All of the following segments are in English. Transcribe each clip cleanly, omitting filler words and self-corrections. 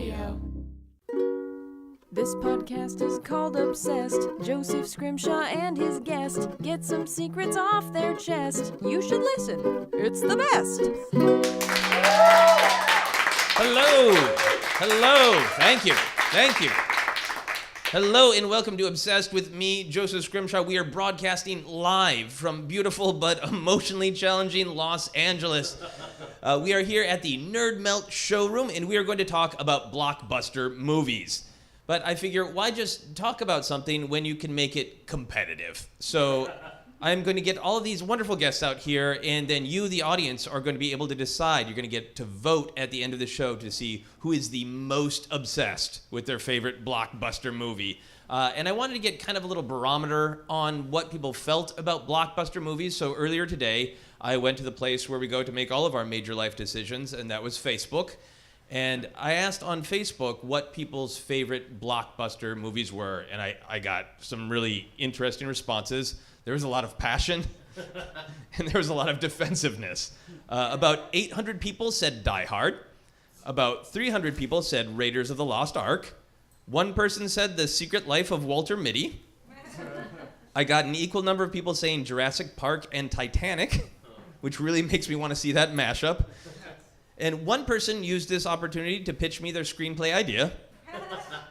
Radio. This podcast is called Obsessed. Joseph Scrimshaw and his guest get some secrets off their chest. You should listen. It's the best. Hello. Thank you. Hello and welcome to Obsessed with me, Joseph Scrimshaw. We are broadcasting live from beautiful but emotionally challenging Los Angeles. We are here at the NerdMelt Showroom, and we are going to talk about Blockbuster movies. But I figure, why just talk about something when you can make it competitive? So I'm going to get all of these wonderful guests out here, and then you, the audience, are going to be able to decide. You're going to get to vote at the end of the show to see who is the most obsessed with their favorite Blockbuster movie. And I wanted to get kind of a little barometer on what people felt about Blockbuster movies. So earlier today, I went to the place where we go to make all of our major life decisions, and that was Facebook. And I asked on Facebook what people's favorite Blockbuster movies were, and I got some really interesting responses. There was a lot of passion, and there was a lot of defensiveness. About 800 people said Die Hard. About 300 people said Raiders of the Lost Ark. One person said The Secret Life of Walter Mitty. I got an equal number of people saying Jurassic Park and Titanic, which really makes me want to see that mashup. And one person used this opportunity to pitch me their screenplay idea.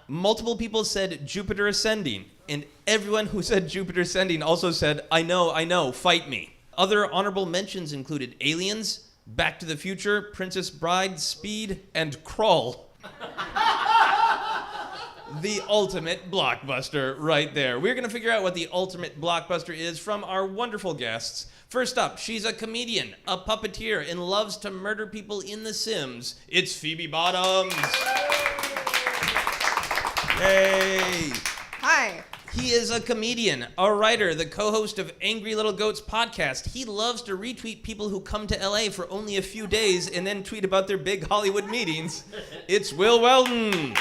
Multiple people said Jupiter Ascending, and everyone who said Jupiter Ascending also said, I know, fight me. Other honorable mentions included Aliens, Back to the Future, Princess Bride, Speed, and Crawl. The ultimate blockbuster right there. We're going to figure out what the ultimate blockbuster is from our wonderful guests. First up, she's a comedian, a puppeteer, and loves to murder people in The Sims. It's Phoebe Bottoms. Yay. Hi. He is a comedian, a writer, the co-host of Angry Little Goats podcast. He loves to retweet people who come to LA for only a few days and then tweet about their big Hollywood meetings. It's Weldon.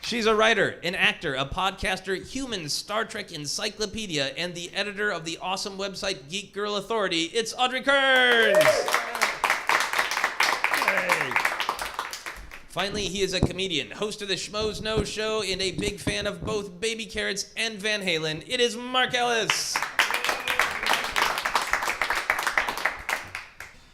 She's a writer, an actor, a podcaster, human Star Trek encyclopedia, and the editor of the awesome website Geek Girl Authority. It's Audrey Kearns. Hey. Finally, he is a comedian, host of the Schmoes Know Show, and a big fan of both Baby Carrots and Van Halen. It is Mark Ellis.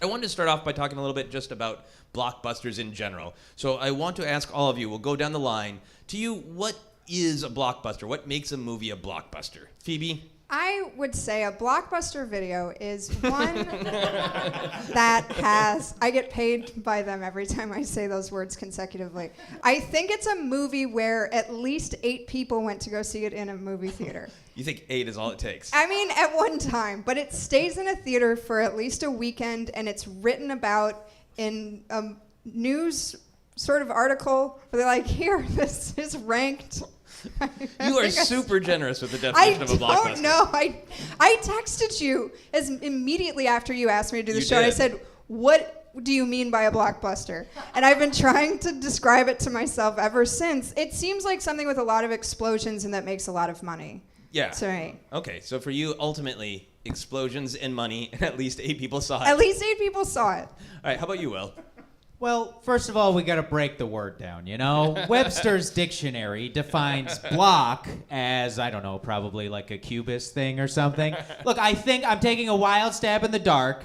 I wanted to start off by talking a little bit just about blockbusters in general. So I want to ask all of you, we'll go down the line. To you, what is a blockbuster? What makes a movie a blockbuster? Phoebe? I would say a blockbuster video is one that has, I get paid by them every time I say those words consecutively. I think it's a movie where at least 8 people went to go see it in a movie theater. You think 8 is all it takes? I mean, at one time, but it stays in a theater for at least a weekend, and it's written about in a news sort of article where they're like, here, this is ranked. You are super generous with the definition of a blockbuster. I don't know. I texted you as immediately after you asked me to do the show. And I said, what do you mean by a blockbuster? And I've been trying to describe it to myself ever since. It seems like something with a lot of explosions and that makes a lot of money. Yeah. To me. Okay, so for you, ultimately, explosions and money, and at least 8 people saw it. At least 8 people saw it. All right, how about you, Will? Well, first of all, we got to break the word down, you know? Webster's dictionary defines block as, I don't know, probably like a cubist thing or something. Look, I think I'm taking a wild stab in the dark.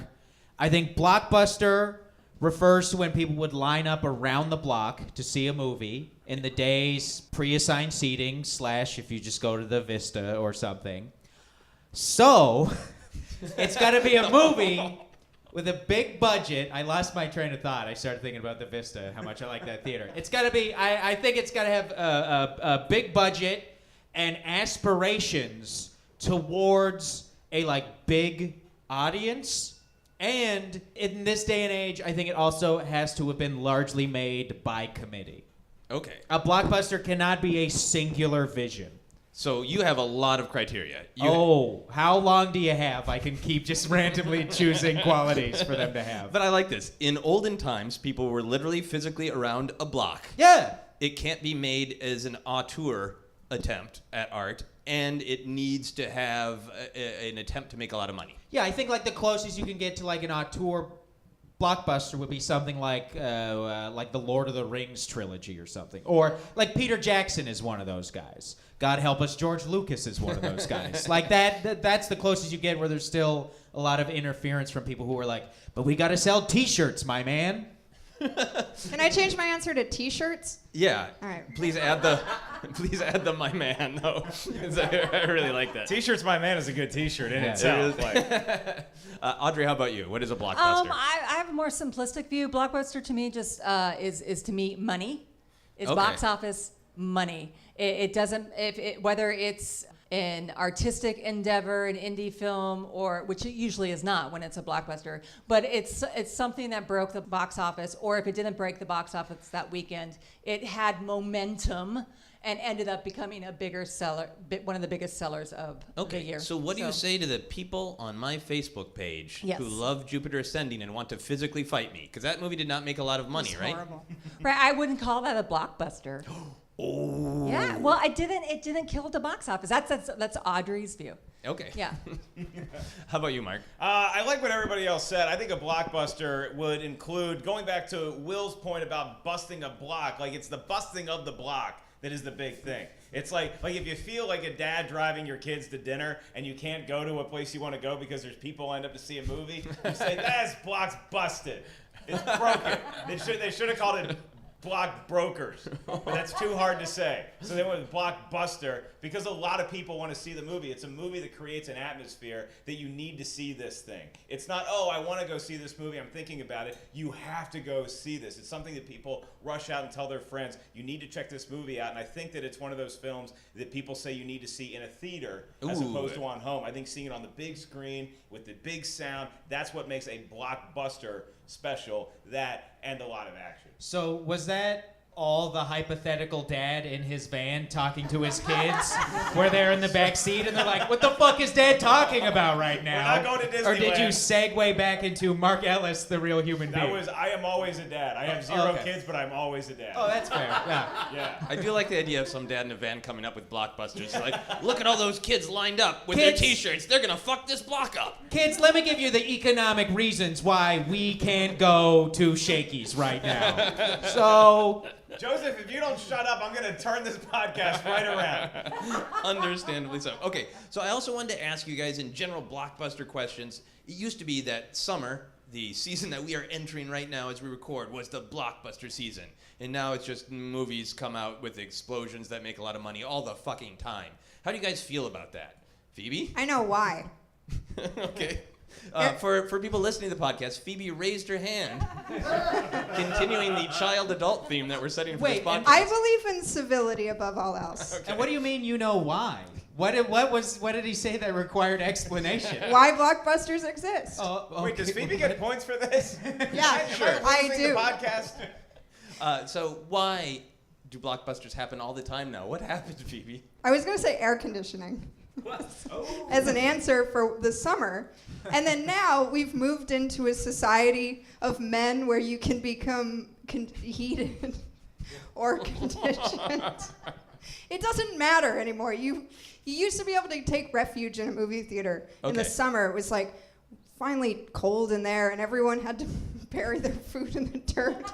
I think blockbuster refers to when people would line up around the block to see a movie in the days pre-assigned seating / if you just go to the Vista or something. So, it's got to be a movie with a big budget. I lost my train of thought. I started thinking about the Vista, how much I like that theater. It's got to be, I think it's got to have a big budget and aspirations towards a big audience. And in this day and age, I think it also has to have been largely made by committee. Okay. A blockbuster cannot be a singular vision. So you have a lot of criteria. How long do you have? I can keep just randomly choosing qualities for them to have. But I like this. In olden times, people were literally physically around a block. Yeah. It can't be made as an auteur attempt at art, and it needs to have an attempt to make a lot of money. Yeah, I think the closest you can get to an auteur Blockbuster would be something like the Lord of the Rings trilogy or something. Or like Peter Jackson is one of those guys. God help us, George Lucas is one of those guys. Like that's the closest you get where there's still a lot of interference from people who are like, but we got to sell T-shirts, my man. Can I change my answer to T-shirts? Yeah. All right. Please add the my man though. I really like that. T-shirts, my man, is a good T-shirt in itself. Audrey, how about you? What is a blockbuster? I have a more simplistic view. Blockbuster to me just is to me money. It's Okay. box office money. It doesn't whether it's an artistic endeavor, an indie film, or which it usually is not when it's a blockbuster, but it's something that broke the box office, or if it didn't break the box office that weekend, it had momentum and ended up becoming a bigger seller, one of the biggest sellers of the year. So what do you say to the people on my Facebook page Yes. who love Jupiter Ascending and want to physically fight me? Because that movie did not make a lot of money, It's right? horrible. Right, I wouldn't call that a blockbuster. Oh. Yeah, well, it didn't kill the box office. That's Audrey's view. Okay. Yeah. How about you, Mark? I like what everybody else said. I think a blockbuster would include, going back to Will's point about busting a block, like it's the busting of the block that is the big thing. It's like if you feel like a dad driving your kids to dinner and you can't go to a place you want to go because there's people lined up to see a movie, you say, that block's busted. It's broken. They should have called it Block Brokers, but that's too hard to say. So they went with Blockbuster because a lot of people want to see the movie. It's a movie that creates an atmosphere that you need to see this thing. It's not, I want to go see this movie, I'm thinking about it. You have to go see this. It's something that people rush out and tell their friends, you need to check this movie out. And I think that it's one of those films that people say you need to see in a theater as opposed to on home. I think seeing it on the big screen with the big sound, that's what makes a blockbuster special, that and a lot of action. So was that all the hypothetical dad in his van talking to his kids where they're in the back seat and they're like, what the fuck is dad talking about right now? We're not going to Disneyland. Or did you segue back into Mark Ellis, the real human being? I am always a dad. I have zero kids, but I'm always a dad. Oh, that's fair. Yeah. Yeah. I do like the idea of some dad in a van coming up with blockbusters. Like, look at all those kids lined up with their T-shirts. They're gonna fuck this block up. Kids, let me give you the economic reasons why we can't go to Shakey's right now. So, Joseph, if you don't shut up, I'm going to turn this podcast right around. Understandably so. Okay, so I also wanted to ask you guys in general blockbuster questions. It used to be that summer, the season that we are entering right now as we record, was the blockbuster season. And now it's just movies come out with explosions that make a lot of money all the fucking time. How do you guys feel about that? Phoebe? I know why. Okay. For people listening to the podcast, Phoebe raised her hand, continuing the child-adult theme that we're setting for this podcast. I believe in civility above all else. Okay. and what do you mean you know why? What did he say that required explanation? Why blockbusters exist? Wait, does Phoebe get points for this? Yeah, Sure. I do. The podcast? So why do blockbusters happen all the time now? What happened, Phoebe? I was going to say air conditioning as an answer for the summer. And then now we've moved into a society of men where you can become heated or conditioned. It doesn't matter anymore. You used to be able to take refuge in a movie theater. In the summer, it was like finally cold in there, and everyone had to bury their food in the dirt.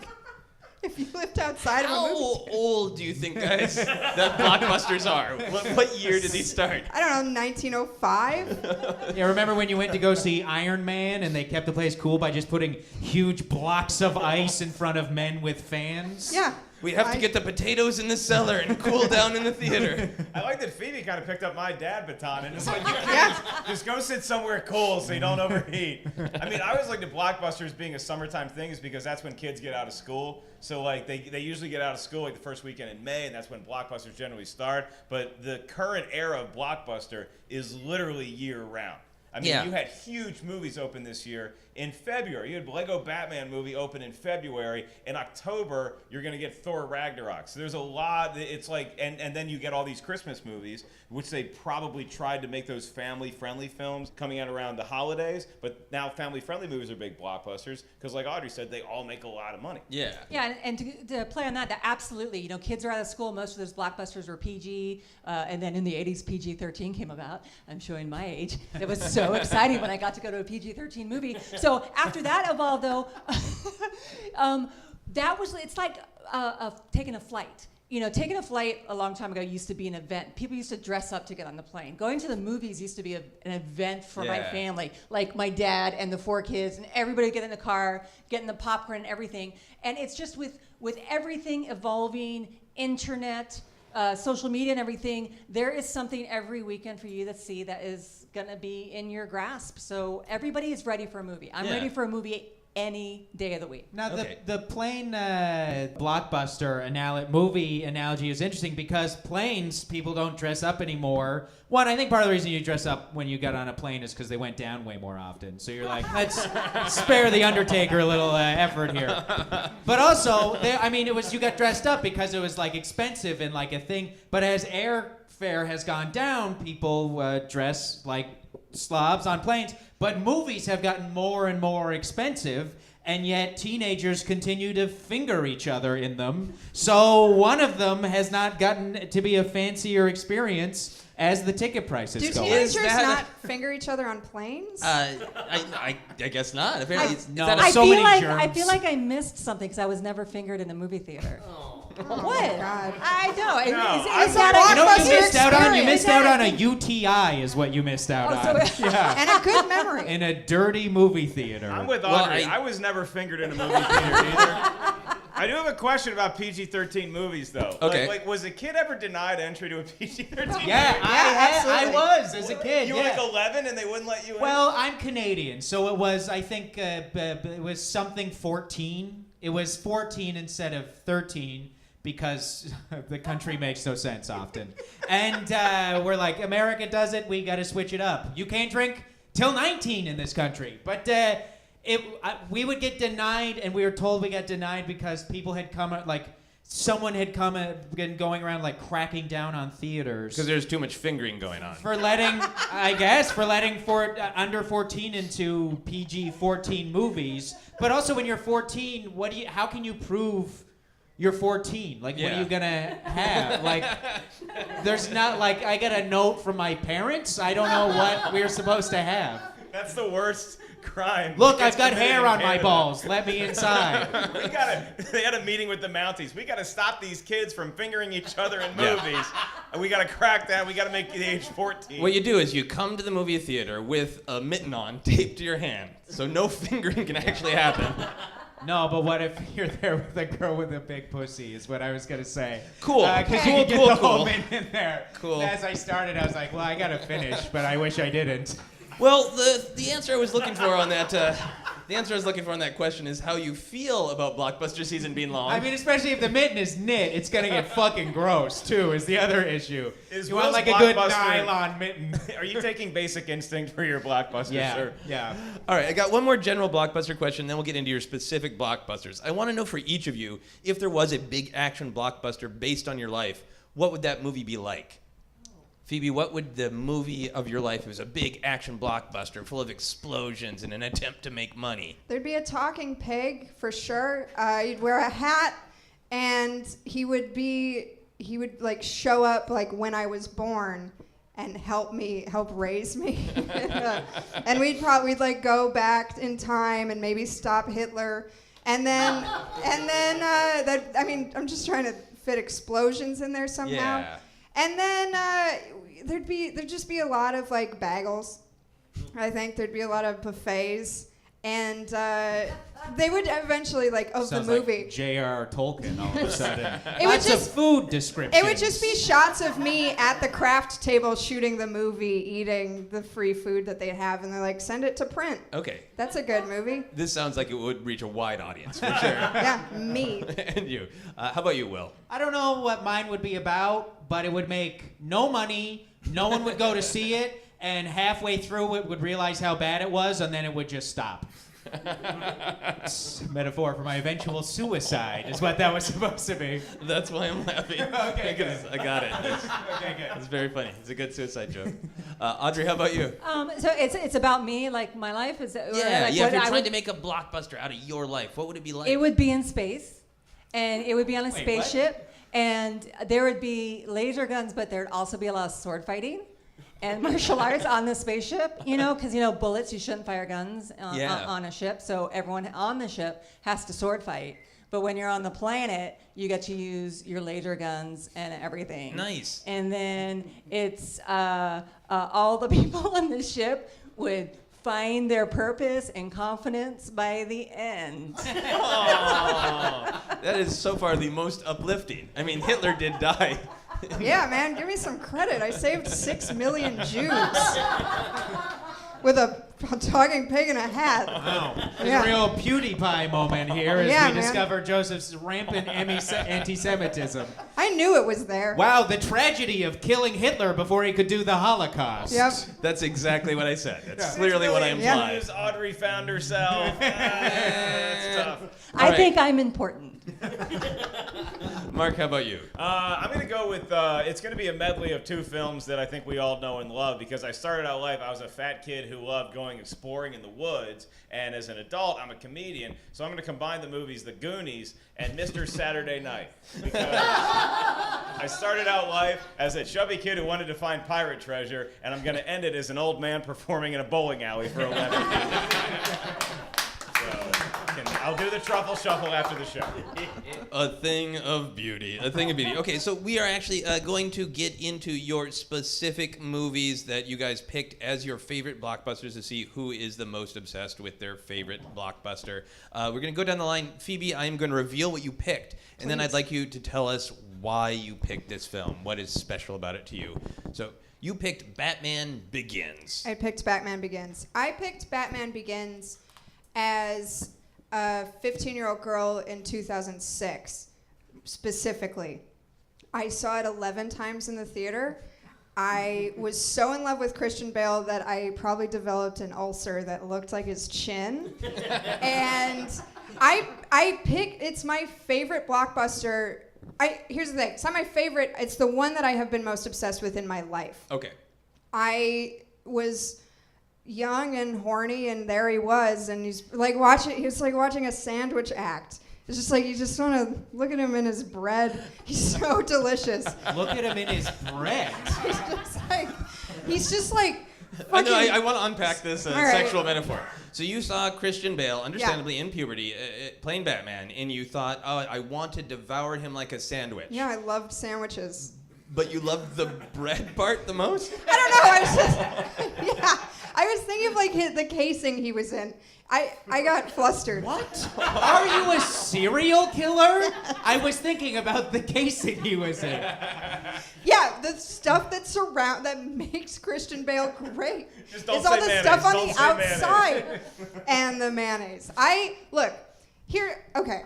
If you lived outside of a movie How old do you think, guys, that blockbusters are? What year did these start? I don't know, 1905? Yeah, remember when you went to go see Iron Man and they kept the place cool by just putting huge blocks of ice in front of men with fans? Yeah. We have to get the potatoes in the cellar and cool down in the theater. I like that Phoebe kind of picked up my dad baton and it's like, you can't just go sit somewhere cool so you don't overheat. I mean, I always like the blockbusters being a summertime thing is because that's when kids get out of school. So like they usually get out of school like the first weekend in May, and that's when blockbusters generally start. But the current era of blockbuster is literally year round. I mean, you had huge movies open this year in February. You had Lego Batman movie open in February. In October, you're going to get Thor Ragnarok. So there's a lot. It's like, and then you get all these Christmas movies, which they probably tried to make those family-friendly films coming out around the holidays. But now family-friendly movies are big blockbusters because, like Audrey said, they all make a lot of money. Yeah. Yeah, and to play on that absolutely, you know, kids are out of school. Most of those blockbusters were PG, and then in the 80s, PG-13 came about. I'm showing my age. It was so exciting when I got to go to a PG-13 movie. So after that evolved, though, it's like taking a flight. You know, taking a flight a long time ago used to be an event. People used to dress up to get on the plane. Going to the movies used to be an event for my family. Like my dad and the 4 kids and everybody would get in the car, getting the popcorn and everything. And it's just with everything evolving, internet, social media and everything, there is something every weekend for you to see that is going to be in your grasp. So everybody is ready for a movie. I'm ready for a movie any day of the week. Now, the plane blockbuster movie analogy is interesting because planes, people don't dress up anymore. One, I think part of the reason you dress up when you got on a plane is because they went down way more often. So you're like, let's spare the Undertaker a little effort here. But also, you got dressed up because it was like expensive and like a thing. But as airfare has gone down, people dress like slobs on planes. But movies have gotten more and more expensive, and yet teenagers continue to finger each other in them. So one of them has not gotten to be a fancier experience as the ticket prices Do go up. teenagers not finger each other on planes? I guess not. Apparently, I germs. feel like I missed something because I was never fingered in the movie theater. What? God. I know. It's Is a that You know what you blockbuster missed out on? You experience. missed out on a UTI is what you missed out on. Yeah. And a good memory. In a dirty movie theater. I'm with Well, Audrey. I was never fingered in a movie theater either. I do have a question about PG-13 movies, though. Okay. Like, was a kid ever denied entry to a PG-13 movie? I was as a kid. You were like 11 and they wouldn't let you in? Well, I'm Canadian, so it was, I think, it was something 14. It was 14 instead of 13 because the country makes no sense often. And we're like, America does it, we got to switch it up. You can't drink till 19 in this country. But we would get denied, and we were told we got denied because people had come, someone had come and going around cracking down on theaters. because there's too much fingering going on. For letting under 14 into PG-14 movies. But also when you're 14, how can you prove you're 14? What are you gonna have? There's not I got a note from my parents. I don't know what we're supposed to have. That's the worst crime. Look, I've got hair on my balls. Let me inside. They had a meeting with the Mounties. We got to stop these kids from fingering each other in movies. And we got to crack that. We got to make the age 14. What you do is you come to the movie theater with a mitten on taped to your hand, so no fingering can actually happen. No, but what if you're there with a girl with a big pussy is what I was going to say. Cool. Because Cool, you could get cool, the whole cool. min in there. Cool. As I started, I was like, well, I got to finish, but I wish I didn't. Well, the answer I was looking for on that question is how you feel about Blockbuster season being long. I mean, especially if the mitten is knit, it's going to get fucking gross, too, is the other issue. Is You want Will's a good Blockbuster- nylon mitten. Are you taking Basic Instinct for your Blockbuster, sir? Yeah. All right, I got one more general Blockbuster question, then we'll get into your specific Blockbusters. I want to know for each of you, if there was a big action blockbuster based on your life, what would that movie be like? Phoebe, what would the movie of your life, if it was a big action blockbuster full of explosions in an attempt to make money? There'd be a talking pig for sure. He'd wear a hat, and he would show up when I was born and help raise me. And we'd go back in time and maybe stop Hitler. And then I'm just trying to fit explosions in there somehow. Yeah. And then there'd just be a lot of bagels. I think there'd be a lot of buffets, and they would eventually Sounds the movie. like J.R.R. Tolkien all of a sudden. It would Lots of food descriptions. It would just be shots of me at the craft table shooting the movie, eating the free food that they'd have, and they're like, send it to print. Okay. That's a good movie. This sounds like it would reach a wide audience, for sure. Yeah, me. And you. How about you, Will? I don't know what mine would be about, but it would make no money. No one would go to see it, and halfway through it would realize how bad it was, and then it would just stop. It's a metaphor for my eventual suicide is what that was supposed to be. That's why I'm laughing. Okay, Because I got it. Okay, good. It's very funny. It's a good suicide joke. Audrey, how about you? So it's about me, my life is. If you're trying to make a blockbuster out of your life, what would it be like? It would be in space, and it would be on a Wait, spaceship, and there would be laser guns, but there'd also be a lot of sword fighting. and martial arts on the spaceship, because, bullets, you shouldn't fire guns on a ship. So everyone on the ship has to sword fight. But when you're on the planet, you get to use your laser guns and everything. Nice. And then it's all the people on the ship would find their purpose and confidence by the end. Oh, that is so far the most uplifting. I mean, Hitler did die. Yeah, man, give me some credit. I saved 6 million Jews with a talking pig in a hat. Wow. There's Yeah. a real PewDiePie moment here as Yeah, we man. discover Joseph's rampant anti-Semitism. I knew it was there. Wow, the tragedy of killing Hitler before he could do the Holocaust. Yep. That's exactly what I said. That's It's clearly what I really implied. news Audrey found herself. It's tough. I right. think I'm important. Mark, how about you? I'm going to go with, it's going to be a medley of 2 films that I think we all know and love, because I started out life, I was a fat kid who loved going exploring in the woods, and as an adult, I'm a comedian, so I'm going to combine the movies The Goonies and Mr. Saturday Night. Because I started out life as a chubby kid who wanted to find pirate treasure, and I'm going to end it as an old man performing in a bowling alley for a living. I'll do the truffle shuffle after the show. A thing of beauty. A thing of beauty. Okay, so we are actually going to get into your specific movies that you guys picked as your favorite blockbusters to see who is the most obsessed with their favorite blockbuster. We're going to go down the line. Phoebe, I am going to reveal what you picked, and then I'd like you to tell us why you picked this film. What is special about it to you? So you picked Batman Begins. I picked Batman Begins. I picked Batman Begins as a 15-year-old girl in 2006, specifically. I saw it 11 times in the theater. I was so in love with Christian Bale that I probably developed an ulcer that looked like his chin. And I picked, it's my favorite blockbuster. Here's the thing, it's not my favorite, it's the one that I have been most obsessed with in my life. Okay. I was young and horny, and there he was, and he was like watching a sandwich act. It's just like, you just want to look at him in his bread. He's so delicious. Look at him in his bread. He's just like No, fucking, I want to unpack this All right. sexual metaphor. So you saw Christian Bale, understandably in puberty, playing Batman, and you thought, oh, I want to devour him like a sandwich. Yeah, I loved sandwiches. But you loved the bread part the most? I don't know. I was just, yeah. I was thinking of like the casing he was in. I got flustered. What? Are you a serial killer? I was thinking about the casing he was in. Yeah, the stuff that makes Christian Bale great Just don't is all say the mayonnaise. stuff on Don't the say mayonnaise. outside and the mayonnaise. Okay.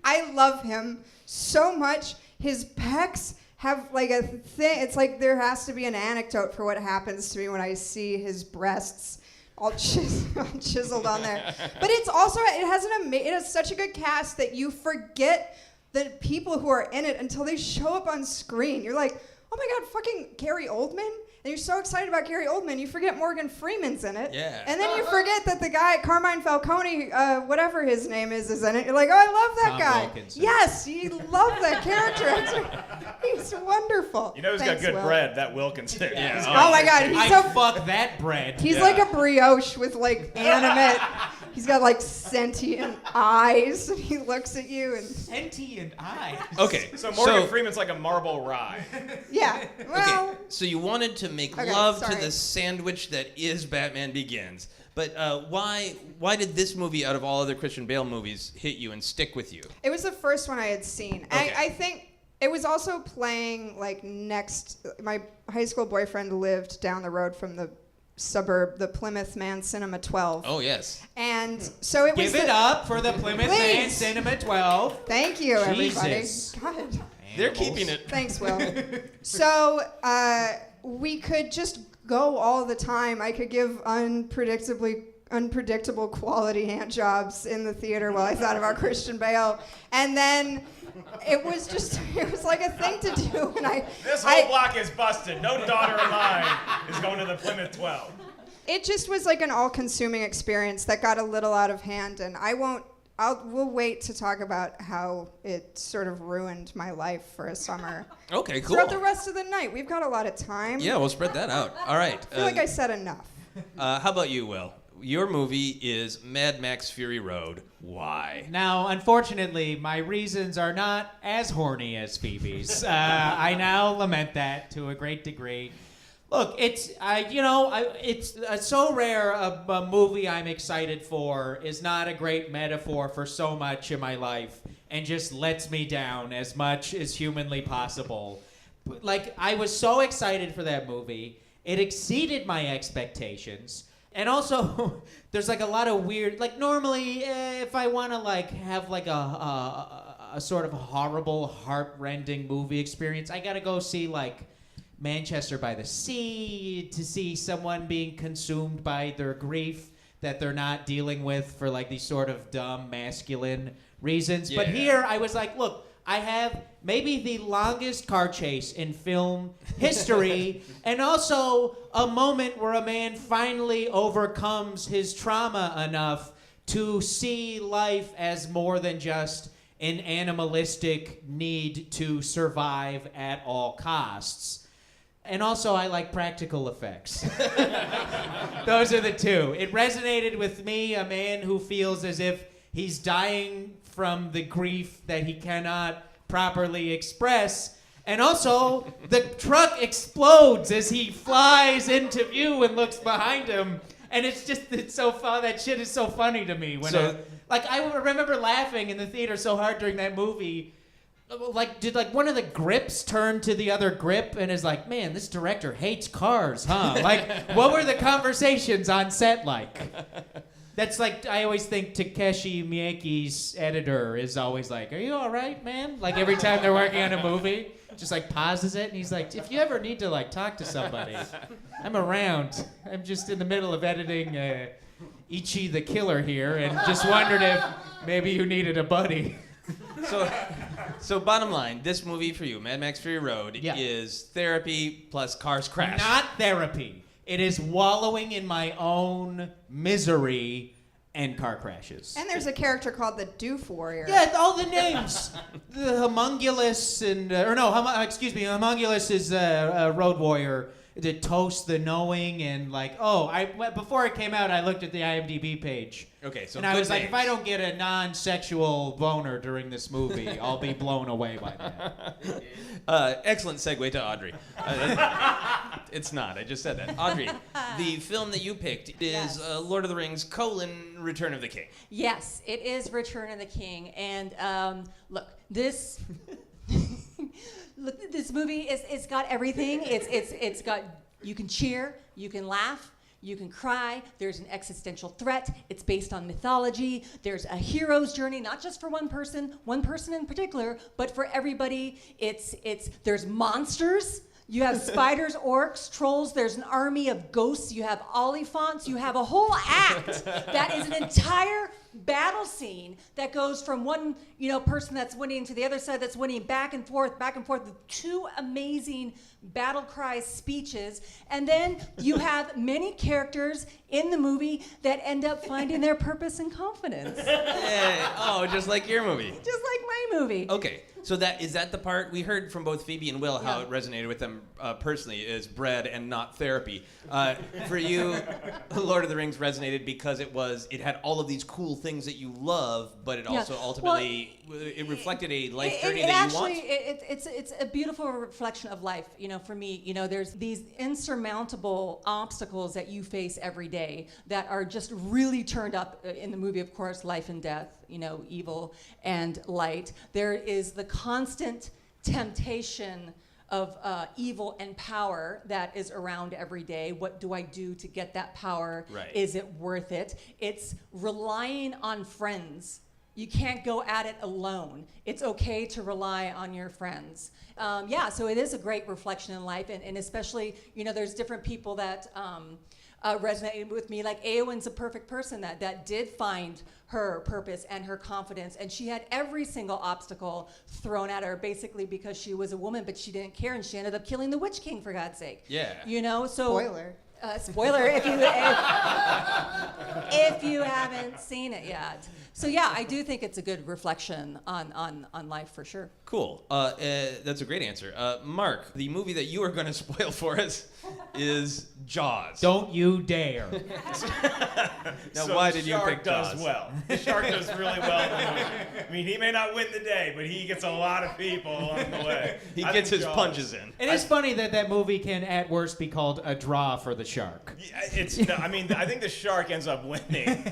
I love him so much. His pecs have like a thing. It's like there has to be an anecdote for what happens to me when I see his breasts all chiseled on there. But it's also, it has such a good cast that you forget the people who are in it until they show up on screen. You're like, oh my God, fucking Gary Oldman? And you're so excited about Gary Oldman, you forget Morgan Freeman's in it. Yeah. And then you forget that the guy, Carmine Falcone, whatever his name is in it. You're like, oh, I love that Tom guy. Wilkinson. Yes, you love that character. He's wonderful. You know who's Thanks, got good Will. bread? That Wilkinson. Yeah. Oh my God, he's I so fuck that bread. He's like a brioche with like animate. He's got like sentient eyes, and he looks at you and Sentient eyes. Okay. So Morgan Freeman's like a marble rye. yeah. Well, Okay, so you wanted to make Okay, love sorry. to the sandwich that is Batman Begins. But why did this movie, out of all other Christian Bale movies, hit you and stick with you? it was the first one I had seen. Okay. I think it was also playing like next. My high school boyfriend lived down the road from the suburb, the Plymouth Man Cinema 12. Oh, yes. And so it was. Give it up for the Plymouth Man Please. Cinema 12. Thank you, Jesus. everybody. God. They're keeping it. Thanks, Will. So we could just go all the time. I could give unpredictable quality hand jobs in the theater while I thought about Christian Bale. And then it was like a thing to do. And This whole block is busted. No daughter of mine is going to the Plymouth 12. it just was like an all-consuming experience that got a little out of hand. And I won't We'll wait to talk about how it sort of ruined my life for a summer. Okay, cool. Throughout the rest of the night. We've got a lot of time. Yeah, we'll spread that out. All right. I feel like I said enough. How about you, Will? Your movie is Mad Max Fury Road. Why? Now, unfortunately, my reasons are not as horny as Phoebe's. I now lament that to a great degree. Look, it's so rare a movie I'm excited for is not a great metaphor for so much in my life and just lets me down as much as humanly possible. Like, I was so excited for that movie. It exceeded my expectations. And also, there's like a lot of weird, like normally if I want to like have like a sort of horrible, heart-rending movie experience, I got to go see like Manchester by the Sea to see someone being consumed by their grief that they're not dealing with for like these sort of dumb masculine reasons. Yeah. But here I was like, look, I have maybe the longest car chase in film history and also a moment where a man finally overcomes his trauma enough to see life as more than just an animalistic need to survive at all costs. And also, I like practical effects. Those are the two. It resonated with me, a man who feels as if he's dying from the grief that he cannot properly express. And also, the truck explodes as he flies into view and looks behind him. And it's so fun. That shit is so funny to me. I remember laughing in the theater so hard during that movie. Like, did like one of the grips turn to the other grip and is like, man, this director hates cars, huh? Like, what were the conversations on set like? That's like, I always think Takeshi Miike's editor is always like, are you all right, man? Like, every time they're working on a movie, just like pauses it, and he's like, if you ever need to like talk to somebody, I'm around. I'm just in the middle of editing Ichi the Killer here, and just wondered if maybe you needed a buddy. So bottom line, this movie for you, Mad Max Fury Road, is therapy plus cars crash. Not therapy. It is wallowing in my own misery and car crashes. And there's a character called the Doof Warrior. Yeah, all the names. The homunculus and... homunculus is a road warrior to toast the knowing and like... before it came out, I looked at the IMDb page. Okay, so and I was like, names. if I don't get a non-sexual boner during this movie, I'll be blown away by that. Excellent segue to Audrey. It's not. I just said that. Audrey, the film that you picked is Lord of the Rings: Return of the King. Yes, it is Return of the King. And look, this this movie it's got everything. It's got, you can cheer, you can laugh, you can cry. There's an existential threat. It's based on mythology. There's a hero's journey, not just for one person in particular, but for everybody. There's monsters. You have spiders, orcs, trolls. There's an army of ghosts. You have oliphants. You have a whole act that is an entire battle scene that goes from one, person that's winning to the other side that's winning, back and forth with two amazing battle cry speeches. And then you have many characters in the movie that end up finding their purpose and confidence. Just like your movie. Just like my movie. Okay, so is that the part we heard from both Phoebe and Will how it resonated with them personally is bread and not therapy. For you, Lord of the Rings resonated because it had all of these cool things that you love, but it also ultimately it reflected a life journey that you want. It's a beautiful reflection of life. For me, there's these insurmountable obstacles that you face every day that are just really turned up in the movie. Of course, life and death, evil and light. There is the constant temptation of evil and power that is around every day. What do I do to get that power? Right. Is it worth it? It's relying on friends. You can't go at it alone. It's okay to rely on your friends. So it is a great reflection in life, and especially, there's different people that resonated with me. Like Eowyn's a perfect person that did find her purpose and her confidence, and she had every single obstacle thrown at her basically because she was a woman, but she didn't care, and she ended up killing the Witch King, for God's sake. Yeah. So Spoiler. Spoiler if you haven't seen it yet. So yeah, I do think it's a good reflection on life for sure. Cool. That's a great answer. Mark, the movie that you are going to spoil for us is Jaws. Don't you dare. Now, So why the did you shark pick does Jaws? well. The shark does really well in the movie. I mean, he may not win the day, but he gets a lot of people along the way. He I gets think his Jaws- punches in. It is funny that movie can, at worst, be called a draw for the shark. Yeah, I think the shark ends up winning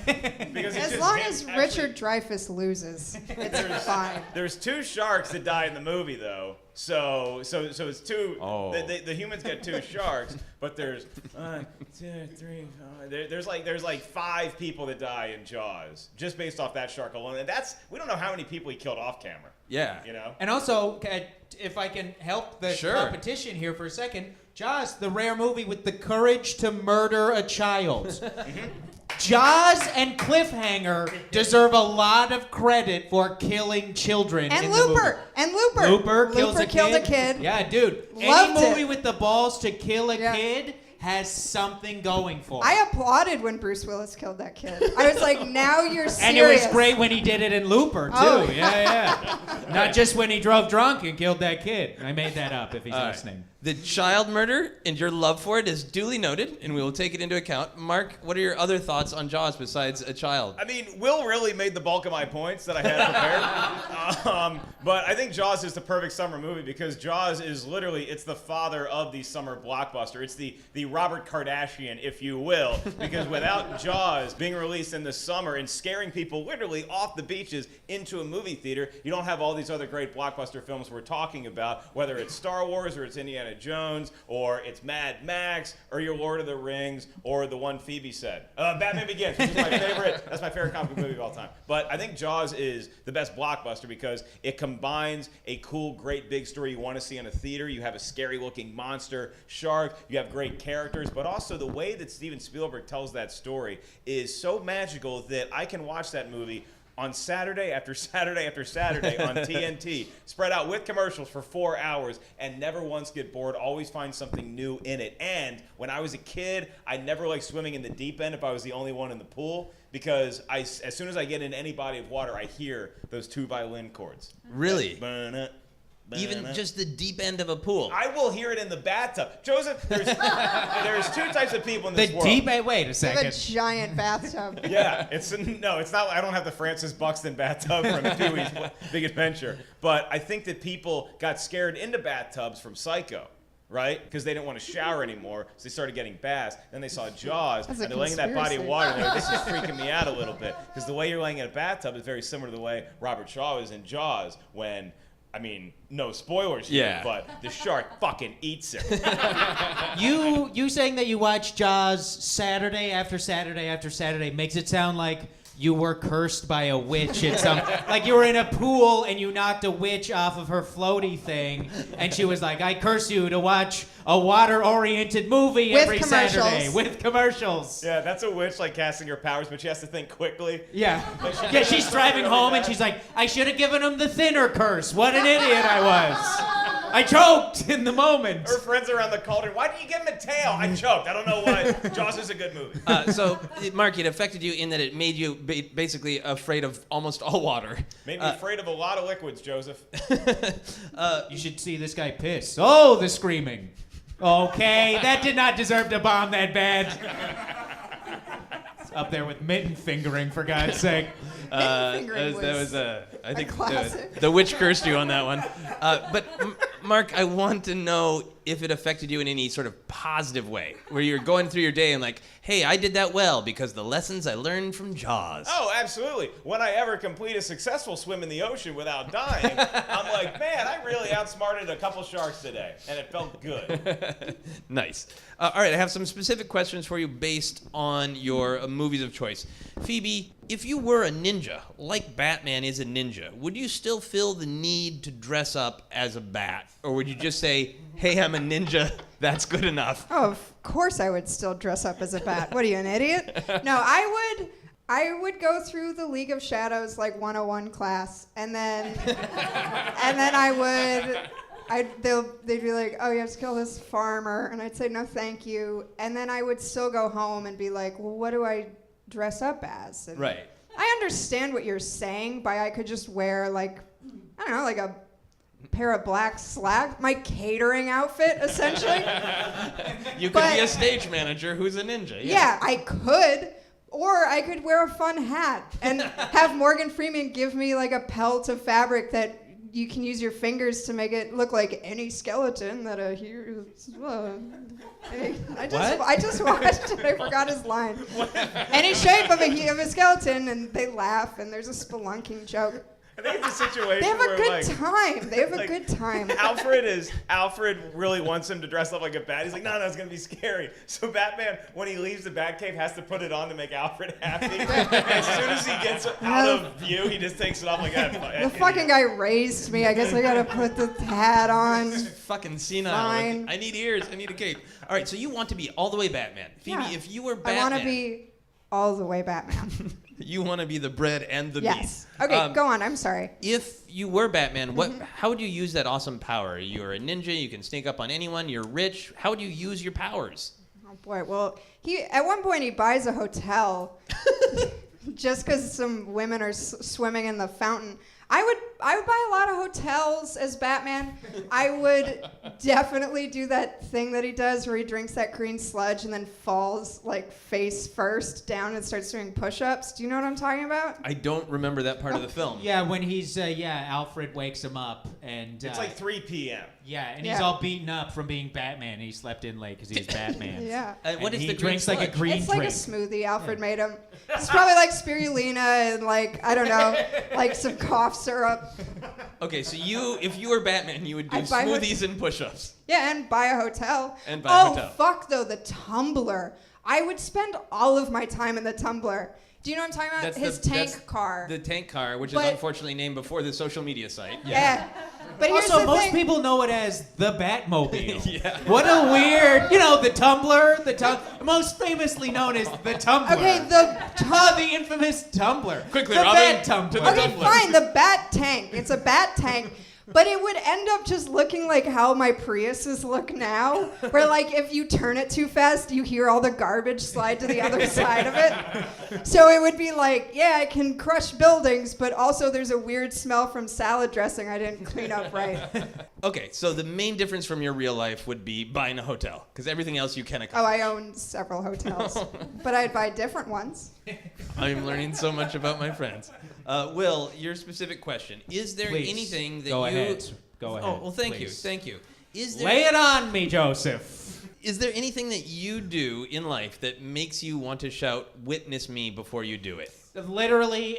because As long as Richard Dreyfuss loses, it's fine. There's 2 sharks that die in the movie, though. So it's 2. Oh. The humans get 2 sharks, but there's 1, 2, 3. There's like 5 people that die in Jaws just based off that shark alone, and we don't know how many people he killed off camera. Yeah. You know. And also, if I can help the Sure. competition here for a second, Jaws, the rare movie with the courage to murder a child. Jaws and Cliffhanger deserve a lot of credit for killing children. And in Looper. The movie. And Looper. Looper kills killed a a kid. Yeah, dude. Loved Any movie it. with the balls to kill a Yeah. kid has something going for it. I applauded when Bruce Willis killed that kid. I was like, now you're serious. And it was great when he did it in Looper, too. Oh. Yeah. Not just when he drove drunk and killed that kid. I made that up if he's All right. listening. The child murder and your love for it is duly noted, and we will take it into account. Mark, what are your other thoughts on Jaws besides a child? I mean, Will really made the bulk of my points that I had prepared. But I think Jaws is the perfect summer movie because Jaws is literally, it's the father of the summer blockbuster. It's the Robert Kardashian, if you will, because without Jaws being released in the summer and scaring people literally off the beaches into a movie theater, you don't have all these other great blockbuster films we're talking about, whether it's Star Wars or it's Indiana Jones or it's Mad Max or your Lord of the Rings or the one Phoebe said. Batman Begins, which is my favorite. That's my favorite comic book movie of all time. But I think Jaws is the best blockbuster because it combines a cool, great big story you want to see in a theater. You have a scary looking monster shark. You have great characters, but also the way that Steven Spielberg tells that story is so magical that I can watch that movie on Saturday after Saturday after Saturday on TNT, spread out with commercials for 4 hours and never once get bored, always find something new in it. And when I was a kid, I never liked swimming in the deep end if I was the only one in the pool because as soon as I get in any body of water, I hear those 2 violin chords. Really? Ba-na, Even ba-na. just the deep end of a pool. I will hear it in the bathtub. Joseph, there's 2 types of people in The this world. deep. Wait a I have a second. giant bathtub. Yeah, it's not. I don't have the Francis Buxton bathtub from Pee-wee's Big Adventure, but I think that people got scared into bathtubs from Psycho, right? Because they didn't want to shower anymore, so they started getting baths. Then they saw Jaws, That's and a they're laying in that body of conspiracy. water. And they're like, this is freaking me out a little bit because the way you're laying in a bathtub is very similar to the way Robert Shaw is in Jaws when. I mean, no spoilers here, Yeah. but the shark fucking eats it. You saying that you watch Jaws Saturday after Saturday after Saturday makes it sound like you were cursed by a witch at some like you were in a pool and you knocked a witch off of her floaty thing and she was like, I curse you to watch a water-oriented movie With every commercials. Saturday with commercials. Yeah, that's a witch like casting her powers, but she has to think quickly. Yeah. Yeah, she's driving home and she's like, I should have given him the thinner curse. What an idiot I was. I choked in the moment. Her friends around the cauldron. Why did you give him a tail? I choked. I don't know why. Jaws is a good movie. So, Mark, it affected you in that it made you basically afraid of almost all water. Made me afraid of a lot of liquids, Joseph. You should see this guy piss. Oh, the screaming. Okay, that did not deserve to bomb that bad. It's up there with mitten fingering, for God's sake. Fingering That was was I think classic. the witch cursed you on that one. But Mark, I want to know if it affected you in any sort of positive way, where you're going through your day and like, hey, I did that well because the lessons I learned from Jaws. Oh, absolutely. When I ever complete a successful swim in the ocean without dying, I'm like, man, I really outsmarted a couple sharks today, and it felt good. Nice. All right, I have some specific questions for you based on your movies of choice. Phoebe, if you were a ninja, like Batman is a ninja, would you still feel the need to dress up as a bat? Or would you just say, hey, I'm a ninja, that's good enough? Oh, of course I would still dress up as a bat. What are you, an idiot? No, I would go through the League of Shadows like 101 class, and then I would they'd be like, oh, you have to kill this farmer. And I'd say, no, thank you. And then I would still go home and be like, well, what do I dress up as? And Right. I understand what you're saying, but I could just wear, like, I don't know, like a pair of black slacks, my catering outfit, essentially. You could be a stage manager who's a ninja. Yeah, I could. Or I could wear a fun hat and have Morgan Freeman give me like a pelt of fabric that you can use your fingers to make it look like any skeleton that a hero. I just watched it. I forgot his line. Any shape of a skeleton, and they laugh, and there's a spelunking joke. I think it's a situation They have where a good time. They have a good time. Alfred really wants him to dress up like a bat. He's like, no, it's gonna be scary. So Batman, when he leaves the Batcave, has to put it on to make Alfred happy. As soon as he gets out of view, he just takes it off like that. The fucking guy raised me. I guess I gotta put the hat on. Fucking senile. Fine. I need ears. I need a cape. All right, so you want to be all the way Batman. Phoebe, Yeah. if you were Batman. I want to be all the way Batman. You want to be the bread and the meat. Yes. Okay, go on. I'm sorry. If you were Batman, how would you use that awesome power? You're a ninja. You can sneak up on anyone. You're rich. How would you use your powers? Oh boy. Well, at one point he buys a hotel just because some women are swimming in the fountain. I would buy a lot of hotels as Batman. I would definitely do that thing that he does where he drinks that green sludge and then falls like face first down and starts doing push-ups. Do you know what I'm talking about? I don't remember that part of the film. Yeah, when he's Alfred wakes him up and It's like 3 p.m. Yeah, and he's all beaten up from being Batman. He slept in late because he's Batman. Yeah. What is he the green drinks like a sludge? green It's drink. like a smoothie Alfred made him. It's probably like spirulina and like, I don't know, like some cough syrup. Okay, so if you were Batman, you would do I'd buy smoothies and push-ups. Yeah, and buy a hotel. And buy a hotel. Oh, fuck, though, the Tumblr. I would spend all of my time in the Tumblr. Do you know what I'm talking about? That's His tank car. The tank car, which is But- unfortunately named before the social media site. Yeah. But here's Also, the most thing. people know it as the Batmobile. Yeah. What a weird, the Tumblr, most famously known as the Tumblr. Okay, the infamous Tumblr. Quickly, the Robin, Bat Tumblr. to the Okay, Tumblr. fine, the bat tank. It's a bat tank. But it would end up just looking like how my Priuses look now, where like if you turn it too fast, you hear all the garbage slide to the other side of it. So it would be like, yeah, I can crush buildings, but also there's a weird smell from salad dressing I didn't clean up right. Okay, so the main difference from your real life would be buying a hotel, because everything else you can Oh, accomplish. I own several hotels, but I'd buy different ones. I'm learning so much about my friends. Will, your specific question: is there Please, anything that go you? ahead. Go ahead. Oh, well, thank please. you. Is there? Lay it on me, Joseph. Is there anything that you do in life that makes you want to shout, "Witness me" before you do it? Literally,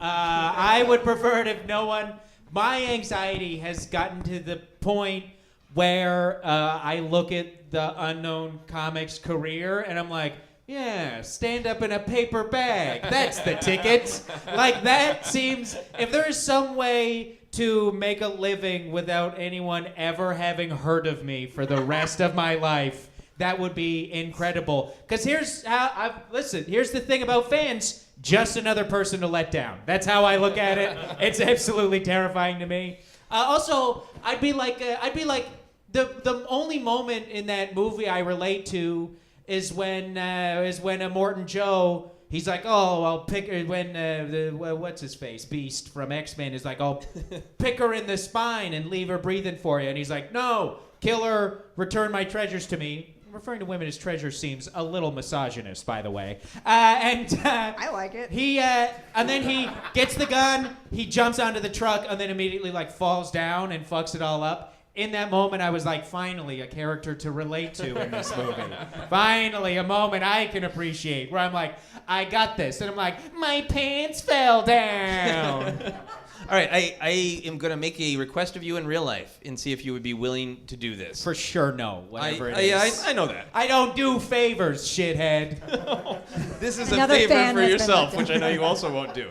I would prefer it if no one. My anxiety has gotten to the point where I look at the unknown comic's career and I'm like, yeah, stand up in a paper bag. That's the ticket. Like, that seems, if there is some way to make a living without anyone ever having heard of me for the rest of my life, that would be incredible. Because here's the thing about fans, just another person to let down. That's how I look at it. It's absolutely terrifying to me. Also, I'd be like the only moment in that movie I relate to is when Immortan Joe, he's like, oh, I'll pick her when what's his face, Beast from X-Men is like, I'll pick her in the spine and leave her breathing for you, and he's like, no, kill her, return my treasures to me. Referring to women as treasures seems a little misogynist, by the way. I like it. And then he gets the gun, he jumps onto the truck, and then immediately like falls down and fucks it all up. In that moment, I was like, finally, a character to relate to in this movie. Finally, a moment I can appreciate where I'm like, I got this. And I'm like, my pants fell down. All right, I am going to make a request of you in real life and see if you would be willing to do this. For sure, no, whatever it is. I know that. I don't do favors, shithead. This is Another a favor fan for has been yourself, let which I know you also won't do.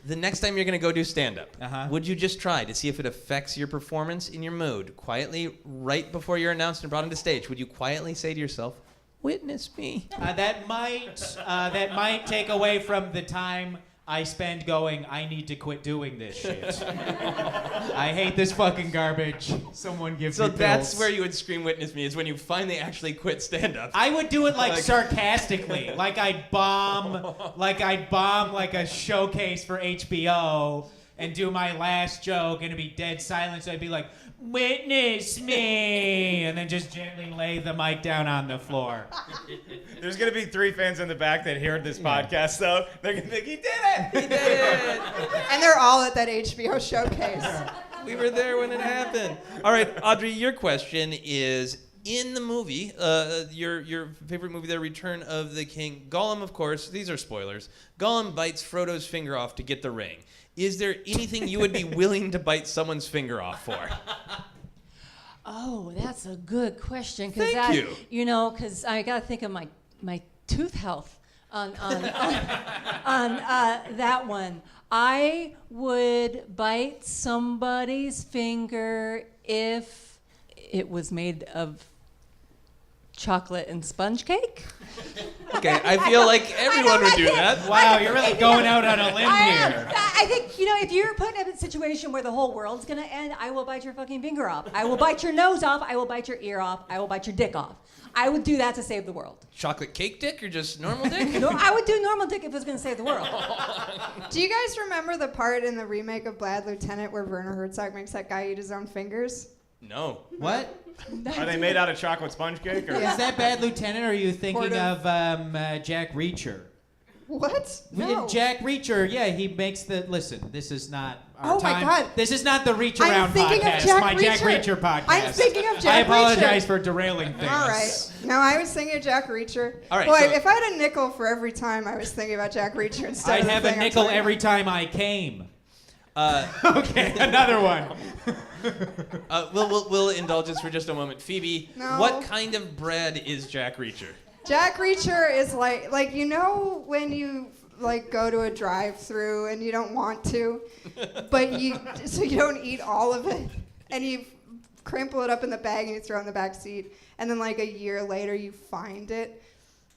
The next time you're going to go do stand-up, would you just try to see if it affects your performance in your mood? Quietly, right before you're announced and brought onto stage, would you quietly say to yourself, witness me? That might take away from the time I spend going, I need to quit doing this shit. I hate this fucking garbage. Someone give me So pills. that's where you would scream witness me, is when you finally actually quit stand-up. I would do it like sarcastically, like I'd bomb like a showcase for HBO and do my last joke and it'd be dead silence. I'd be like, witness me, and then just gently lay the mic down on the floor. There's gonna be 3 fans in the back that heard this podcast, though. They're gonna think he did it. He did it! And they're all at that HBO showcase. We were there when it happened. All right, Audrey, your question is, in the movie, your favorite movie, The Return of the King, Gollum, of course, these are spoilers, Gollum bites Frodo's finger off to get the ring. Is there anything you would be willing to bite someone's finger off for? Oh, that's a good question. Thank you. You know, because I got to think of my tooth health on that one. I would bite somebody's finger if it was made of chocolate and sponge cake. Okay, I feel like everyone would do that. Wow, you're really going out on a limb here. I think, you know, if you're put in a situation where the whole world's going to end, I will bite your fucking finger off. I will bite your nose off. I will bite your ear off. I will bite your dick off. I would do that to save the world. Chocolate cake dick or just normal dick? No, I would do normal dick if it was going to save the world. Do you guys remember the part in the remake of Bad Lieutenant where Werner Herzog makes that guy eat his own fingers? No. What? Are they made out of chocolate sponge cake? Or? Is that Bad Lieutenant, or are you thinking Sort of of. Jack Reacher? What? No. Jack Reacher, yeah, he makes the... Listen, this is not our Oh my time. God. This is not the Reach I'm Around thinking of podcast, Jack my Jack Reacher. Reacher podcast. I'm thinking of Jack I apologize Reacher. for derailing things. All right. No, I was thinking of Jack Reacher. All right, Boy, so- if I had a nickel for every time I was thinking about Jack Reacher instead I'd of the have a thing I'm nickel talking every about. time I came. Okay, another one. We'll indulge this for just a moment. Phoebe, No. what kind of bread is Jack Reacher? Jack Reacher is like you know when you like go to a drive-through and you don't want to, but you don't eat all of it, and you crumple it up in the bag and you throw it in the back seat, and then like a year later you find it.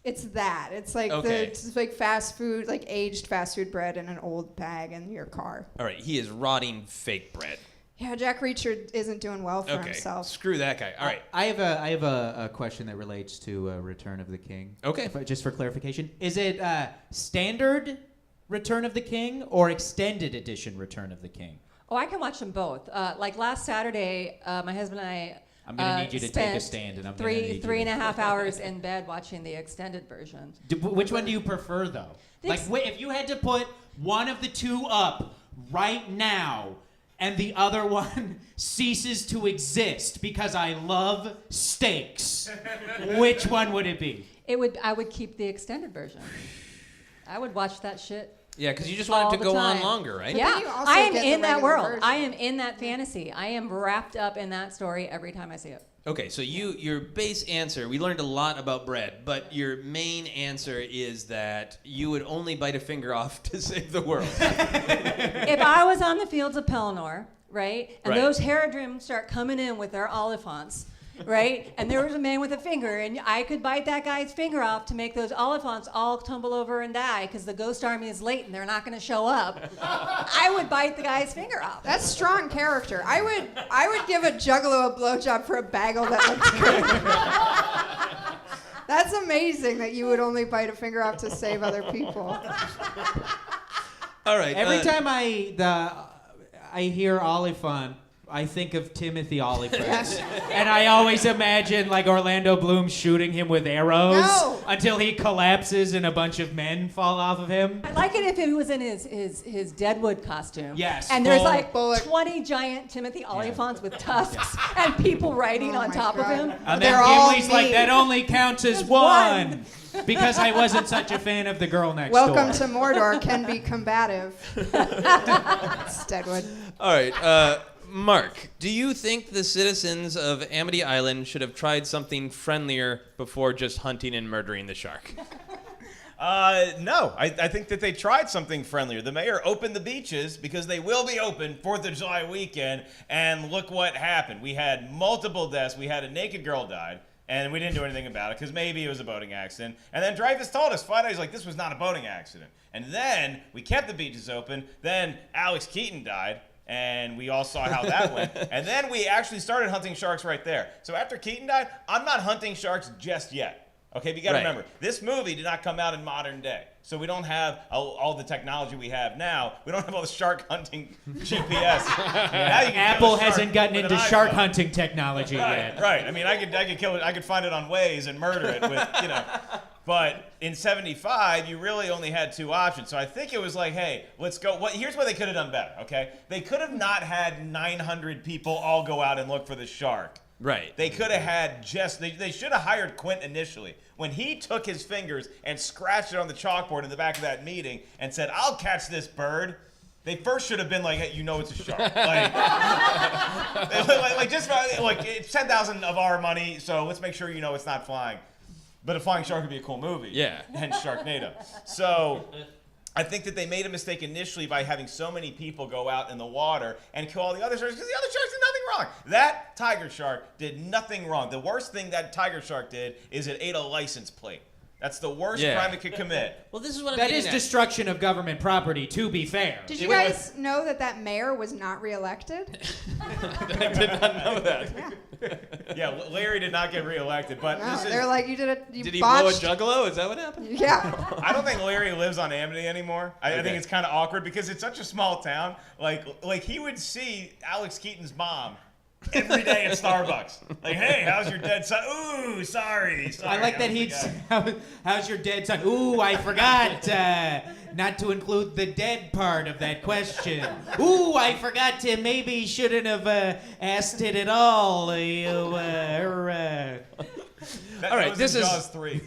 It's that. It's like Okay. it's like fast food, like aged fast food bread in an old bag in your car. All right, he is rotting fake bread. Yeah, Jack Reacher isn't doing well for Okay, himself. screw that guy. All right. I have a question that relates to Return of the King. Okay. Just for clarification, is it standard Return of the King or extended edition Return of the King? Oh, I can watch them both. Like last Saturday, my husband and I I'm gonna need you to take a spent stand, and I'm gonna need you three and to- a half hours in bed watching the extended version. Which one do you prefer, though? Like, if you had to put one of the two up right now, and the other one ceases to exist because I love steaks, which one would it be? I would keep the extended version. I would watch that shit. Yeah, because you just want it to all go the on time. longer, right? Yeah, then you also I am get the in that regular world. version. I am in that fantasy. I am wrapped up in that story every time I see it. Okay, so your base answer, we learned a lot about bread, but your main answer is that you would only bite a finger off to save the world. If I was on the fields of Pelennor, right, and Right. those Haradrim start coming in with their Oliphants, right, and there was a man with a finger, and I could bite that guy's finger off to make those Oliphants all tumble over and die because the ghost army is late and they're not going to show up, I would bite the guy's finger off. That's strong character. I would give a juggalo a blowjob for a bagel that looked good. That's amazing that you would only bite a finger off to save other people. All right. Every time I hear Oliphant, I think of Timothy Oliphant. And I always imagine like Orlando Bloom shooting him with arrows No. until he collapses and a bunch of men fall off of him. I'd like it if he was in his Deadwood costume. Yes, And there's full like bullet. 20 giant Timothy Oliphants with tusks and people riding Oh on my top of God. him. And They're then all Gimli's like, me. that only counts as Just one. Because I wasn't such a fan of the girl next Welcome door. to Mordor can be combative. It's Deadwood. All right. Mark, do you think the citizens of Amity Island should have tried something friendlier before just hunting and murdering the shark? No. I think that they tried something friendlier. The mayor opened the beaches because they will be open 4th of July weekend, and look what happened. We had multiple deaths. We had a naked girl died. And we didn't do anything about it because maybe it was a boating accident. And then Dreyfuss told us flat out, he's like, this was not a boating accident. And then we kept the beaches open. Then Alex Keaton died. And we all saw how that went. And then we actually started hunting sharks right there. So after Keaton died, I'm not hunting sharks just yet. Okay, but you got to remember, this movie did not come out in modern day. So we don't have all the technology we have now. We don't have all the shark hunting GPS. Now you can Apple kill a shark hasn't gotten with into an shark iPhone. hunting technology yet. Right. I mean, I could kill it. I could find it on Waze and murder it with, But in 75, you really only had two options. So I think it was like, hey, let's go. Here's what they could have done better, okay? They could have not had 900 people all go out and look for the shark. Right. They could have had they should have hired Quint initially. When he took his fingers and scratched it on the chalkboard in the back of that meeting and said, I'll catch this bird, they first should have been like, hey, it's a shark. It's 10,000 of our money, so let's make sure it's not flying. But a flying shark would be a cool movie. Yeah. Hence Sharknado. So I think that they made a mistake initially by having so many people go out in the water and kill all the other sharks because the other sharks did nothing wrong. That tiger shark did nothing wrong. The worst thing that tiger shark did is it ate a license plate. That's the worst crime it could commit. Well, this is what I'm That getting is at. destruction of government property, to be fair. Did you guys know that mayor was not reelected? I did not know that. Yeah, Larry did not get reelected, but No, they're like, you Did he botched. blow a juggalo? Is that what happened? Yeah. I don't think Larry lives on Amity anymore. I think it's kind of awkward because it's such a small town. Like he would see Alex Keaton's mom every day at Starbucks. Like, hey, how's your dead son? Ooh, sorry. I like that how's your dead son? Ooh, I forgot not to include the dead part of that question. Ooh, I forgot to shouldn't have asked it at all. All right, this is Jaws 3.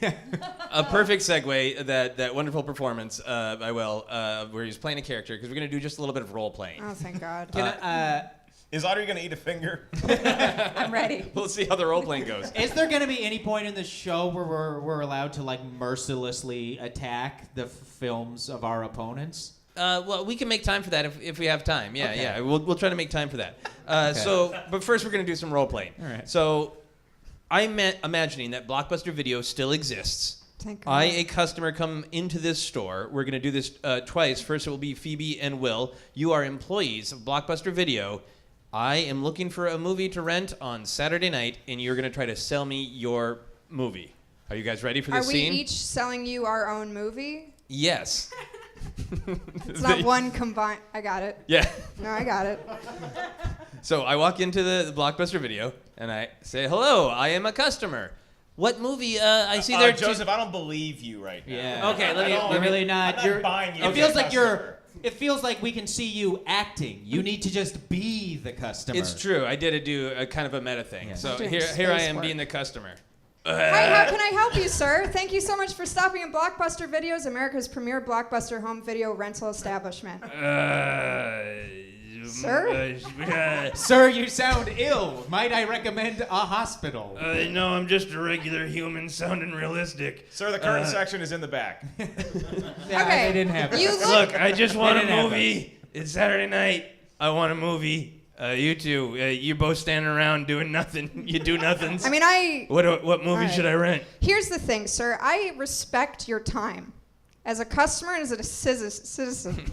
a perfect segue, that wonderful performance by Will, where he's playing a character, because we're going to do just a little bit of role playing. Oh, thank God. Is Audrey going to eat a finger? I'm ready. We'll see how the role playing goes. Is there going to be any point in the show where we're allowed to mercilessly attack the films of our opponents? Well, we can make time for that if we have time. Yeah, Okay. yeah. We'll try to make time for that. But first we're going to do some role playing. All right. So I'm imagining that Blockbuster Video still exists. Thank God. A customer, come into this store. We're going to do this twice. First it will be Phoebe and Will. You are employees of Blockbuster Video. I am looking for a movie to rent on Saturday night, and you're going to try to sell me your movie. Are you guys ready for this scene? Are we each selling you our own movie? Yes. It's not one combined. I got it. Yeah. No, I got it. So I walk into the Blockbuster Video, and I say, hello, I am a customer. What movie? I see there. Joseph, I don't believe you right now. Yeah. Okay, let me. You're really not. I'm not buying you It as feels a like customer. It feels like we can see you acting. You need to just be the customer. It's true. I did do a kind of a meta thing. Yeah. So Doing here I space am work. being the customer. Hi, how can I help you, sir? Thank you so much for stopping at Blockbuster Videos, America's premier blockbuster home video rental establishment. Sir? Sir, you sound ill. Might I recommend a hospital? No, I'm just a regular human sounding realistic. Sir, the curtain section is in the back. Yeah, Okay. They didn't have You that. look. I just want They didn't have It's Saturday night. I want a movie. You two, you're both standing around doing nothing. You do nothings. I mean, What movie Right. should I rent? Here's the thing, sir. I respect your time as a customer and as a citizen.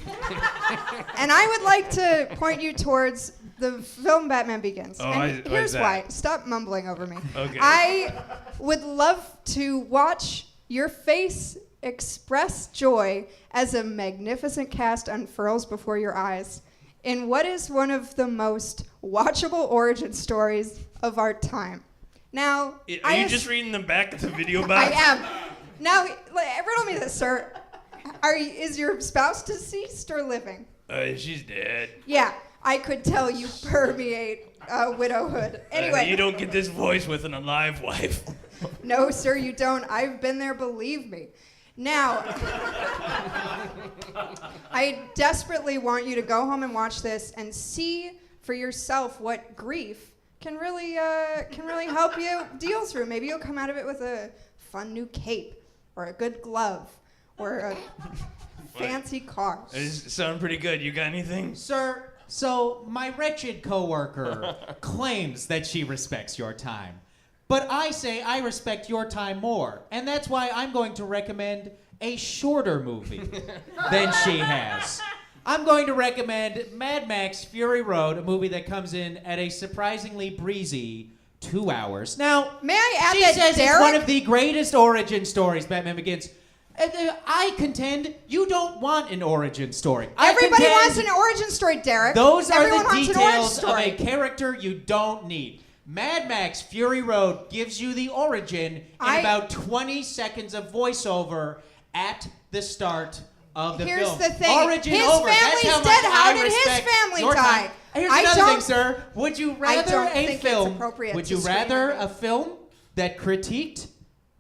And I would like to point you towards the film Batman Begins. Oh, and why here's is that? why. Stop mumbling over me. Okay. I would love to watch your face express joy as a magnificent cast unfurls before your eyes in what is one of the most watchable origin stories of our time. Now, reading the back of the video I am. Now, riddle me this, sir. Is your spouse deceased or living? She's dead. Yeah, I could tell you permeate widowhood. Anyway, don't get this voice with an alive wife. no, sir, you don't. I've been there, believe me. Now, I desperately want you to go home and watch this and see for yourself what grief can really help you deal through. Maybe you'll come out of it with a fun new cape or a good glove or a fancy car. Sound pretty good. You got anything? Sir, so my wretched coworker claims that she respects your time. But I say I respect your time more. And that's why I'm going to recommend a shorter movie than she has. I'm going to recommend Mad Max Fury Road, a movie that comes in at a surprisingly breezy 2 hours. Now, may I add she that says Derek? it's one of the greatest origin stories, Batman Begins. I contend you don't want an origin story. Everybody wants an origin story, Derek. Those Everyone are the wants an origin details of story. a character you don't need. Mad Max Fury Road gives you the origin in about 20 seconds of voiceover at the start of the Here's film. the thing. Origin His over. That's family's how much dead. How I did his respect family your die? time. Here's I another don't- thing, sir. Would you I rather don't a think it's film? appropriate Would to you scream rather at a film that critiqued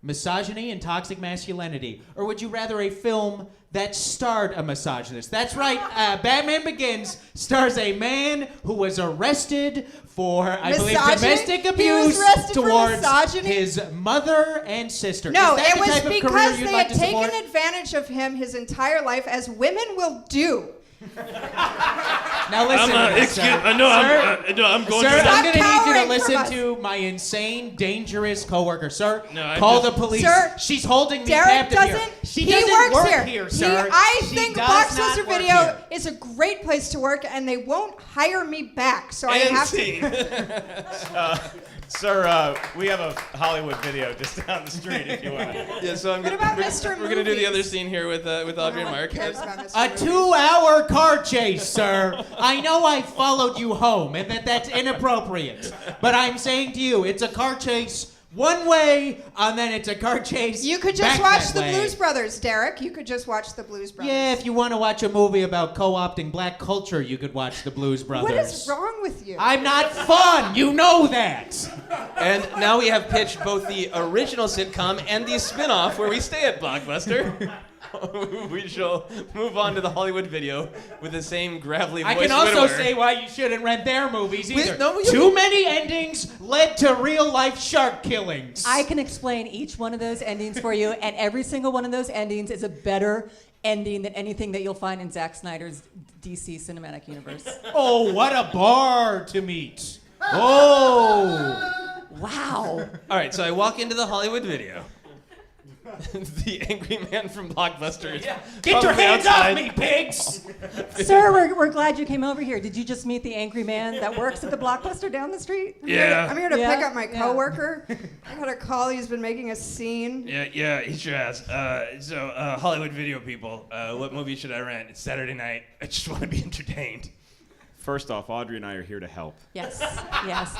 misogyny and toxic masculinity, or would you rather a film that starred a misogynist? That's right. Batman Begins stars a man who was arrested for, I believe, Misogyny? domestic He was abuse arrested for towards misogyny? his mother and sister. No, Is that it the was type of career because you'd they like had to taken support? advantage of him his entire life, as women will do. Now listen, to this, sir. I'm going Sir, to Stop I'm going to need you cowering to from listen us. to my insane, dangerous coworker. Sir, No, I'm call just- the police. Sir, She's holding me Derek captive doesn't. here. She he doesn't works work here. here, sir. I She think does Blockbuster not work Video here. is a great place to work, and they won't hire me back. So I And have scene. to. Sir, we have a Hollywood video just down the street if you want. Yeah, so I'm What gonna, about we're, Mr. we're gonna do the Movies? other scene here with Audrey and No one Mark. cares about Mr. A Movies. 2-hour car chase, sir. I know I followed you home and that's inappropriate. But I'm saying to you, it's a car chase one way, and then it's a car chase You could just back watch that the way. Blues Brothers, Derek. You could just watch the Blues Brothers. Yeah, if you want to watch a movie about co-opting black culture, you could watch the Blues Brothers. What is wrong with you? I'm not fun. You know that. And now we have pitched both the original sitcom and the spin-off where we stay at Blockbuster. We shall move on to the Hollywood Video with the same gravelly voice. I can also widower. say why you shouldn't rent their movies either. no, you- Too many endings led to real-life shark killings. I can explain each one of those endings for you, and every single one of those endings is a better ending than anything that you'll find in Zack Snyder's DC Cinematic Universe. Oh, what a bar to meet. Oh. Wow. All right, so I walk into the Hollywood Video. The angry man from Blockbuster is Get your probably hands outside. off me, pigs! Sir, we're glad you came over here. Did you just meet the angry man that works at the Blockbuster down the street? I'm Yeah. here to Yeah, pick up my yeah. coworker. I got a call. He's been making a scene. Yeah, he sure has. So, Hollywood Video people, what movie should I rent? It's Saturday night. I just want to be entertained. First off, Audrey and I are here to help. Yes, yes.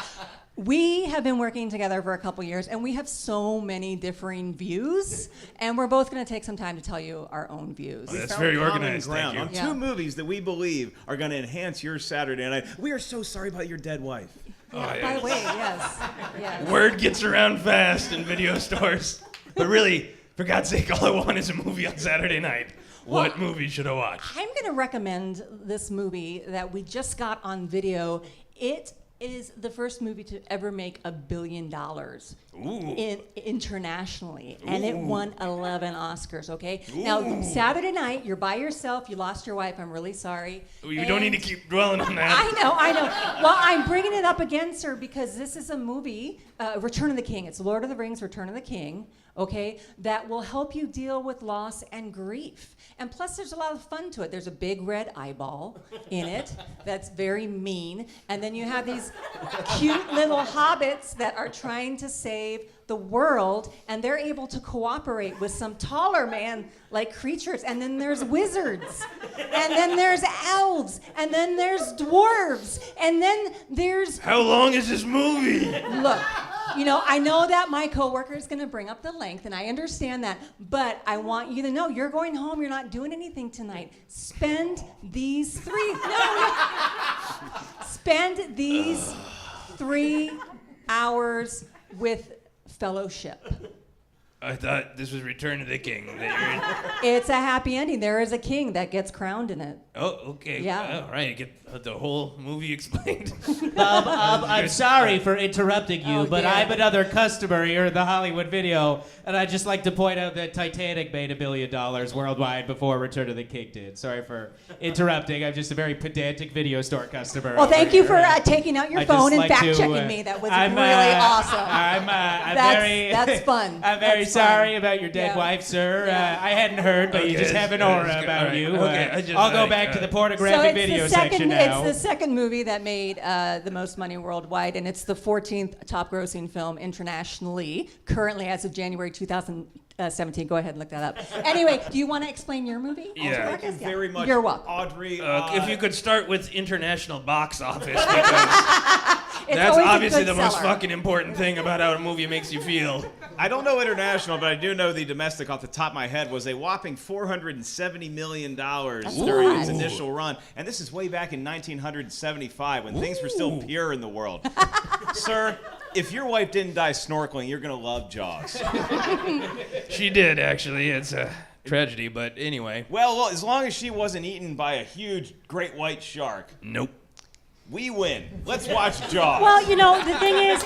We have been working together for a couple years, and we have so many differing views, and we're both going to take some time to tell you our own views. That's Found very common organized, thank ground you. on Yeah. two movies that we believe are going to enhance your Saturday night. We are so sorry about your dead wife. By the way, yes. Yes. Word gets around fast in video stores. But really, for God's sake, all I want is a movie on Saturday night. What movie should I watch? I'm going to recommend this movie that we just got on video. It is the first movie to ever make $1 billion internationally, and it won 11 Oscars. Okay, now Saturday night, you're by yourself. You lost your wife. I'm really sorry. We don't need to keep dwelling on that. I know. Well, I'm bringing it up again, sir, because this is a movie, Return of the King. It's Lord of the Rings, Return of the King, okay, that will help you deal with loss and grief. And plus, there's a lot of fun to it. There's a big red eyeball in it that's very mean. And then you have these cute little hobbits that are trying to save the world, and they're able to cooperate with some taller man-like creatures. And then there's wizards, and then there's elves, and then there's dwarves, and then there's... How long is this movie? Look, I know that my coworker is going to bring up the length, and I understand that, but I want you to know you're going home, you're not doing anything tonight. Spend these 3 hours with fellowship. I thought this was Return of the King. That you're in. It's a happy ending. There is a king that gets crowned in it. Oh, okay. Yeah. All right. Get the whole movie explained. I'm sorry for interrupting you, but dear. I'm another customer here at the Hollywood Video, and I'd just like to point out that Titanic made $1 billion worldwide before Return of the King did. Sorry for interrupting. I'm just a very pedantic video store customer. Well, thank over you here. for taking out your I'd phone just and like to, fact-checking me. That was I'm, really awesome. That's fun. I'm very That's fun. sorry about your dead Yeah. wife, sir. Yeah. I hadn't heard, but you Okay, just have an that's aura good. about All right. you. Okay, I'll go back to the pornographic video section now. It's the second movie that made the most money worldwide, and it's the 14th top-grossing film internationally, currently as of January 2017. Go ahead and look that up. Anyway, do you want to explain your movie? Yeah. Thank you very much, You're welcome. Audrey. If you could start with international box office, because It's that's always a obviously good the most seller. fucking important thing about how a movie makes you feel. I don't know international, but I do know the domestic off the top of my head was a whopping $470 million during its initial run. And this is way back in 1975 when things were still pure in the world. Sir, if your wife didn't die snorkeling, you're going to love Jaws. She did, actually. It's a tragedy, but anyway. Well, as long as she wasn't eaten by a huge great white shark, Nope. we win. Let's watch Jaws. Well, the thing is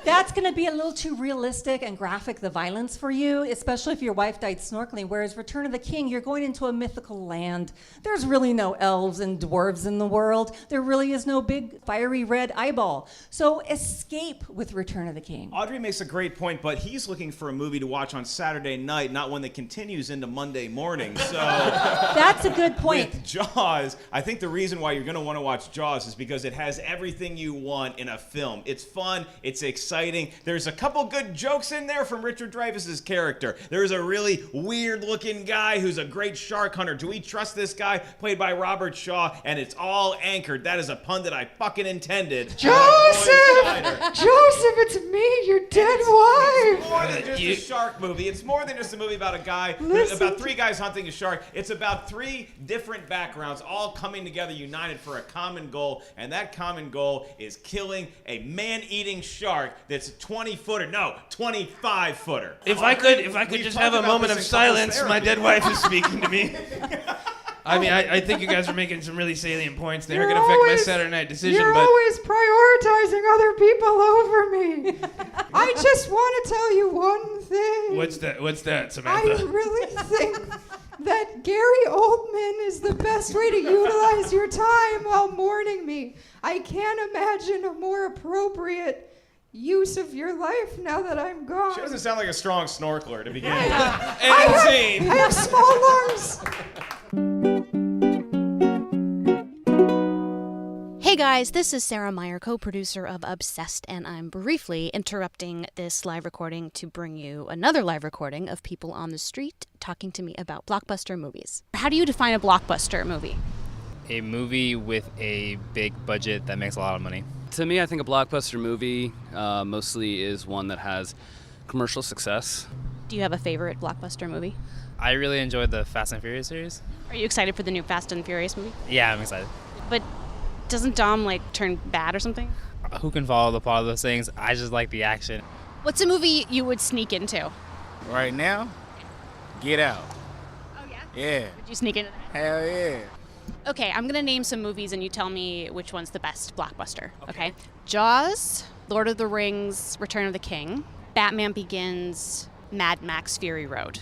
that's going to be a little too realistic and graphic, the violence for you, especially if your wife died snorkeling. Whereas Return of the King, you're going into a mythical land. There's really no elves and dwarves in the world. There really is no big fiery red eyeball. So escape with Return of the King. Audrey makes a great point, but he's looking for a movie to watch on Saturday night, not one that continues into Monday morning. So That's a good point. with Jaws, I think the reason why you're going to want to watch Jaws is because it has everything you want in a film. It's fun. It's exciting. There's a couple good jokes in there from Richard Dreyfuss's character. There's a really weird-looking guy who's a great shark hunter. Do we trust this guy? Played by Robert Shaw, and it's all anchored. That is a pun that I fucking intended. Joseph, it's me, your dead wife. It's more than just a shark movie. It's more than just a movie about about three guys hunting a shark. It's about three different backgrounds all coming together, united for a common goal, and that common goal is killing a man-eating shark that's a 20-footer. No, 25-footer. If I could We've just talked have a about moment this of in couples silence, my therapy. dead wife is speaking to me. I mean, I think you guys are making some really salient points. They are going to affect my Saturday night decision, You're but always prioritizing other people over me. I just want to tell you one thing. what's that, I Samantha? really think that Gary Oldman is the best way to utilize your time while mourning me. I can't imagine a more appropriate use of your life now that I'm gone. She doesn't sound like a strong snorkeler to begin with. I have small lungs. Hey guys, this is Sarah Meyer, co-producer of Obsessed, and I'm briefly interrupting this live recording to bring you another live recording of people on the street talking to me about blockbuster movies. How do you define a blockbuster movie? A movie with a big budget that makes a lot of money. To me, I think a blockbuster movie mostly is one that has commercial success. Do you have a favorite blockbuster movie? I really enjoyed the Fast and Furious series. Are you excited for the new Fast and Furious movie? Yeah, I'm excited. But doesn't Dom, turn bad or something? Who can follow the plot of those things? I just like the action. What's a movie you would sneak into? Right now, Get Out. Oh, yeah? Yeah. Would you sneak into that? Hell yeah. Okay, I'm going to name some movies and you tell me which one's the best blockbuster, okay? Jaws, Lord of the Rings, Return of the King, Batman Begins, Mad Max Fury Road.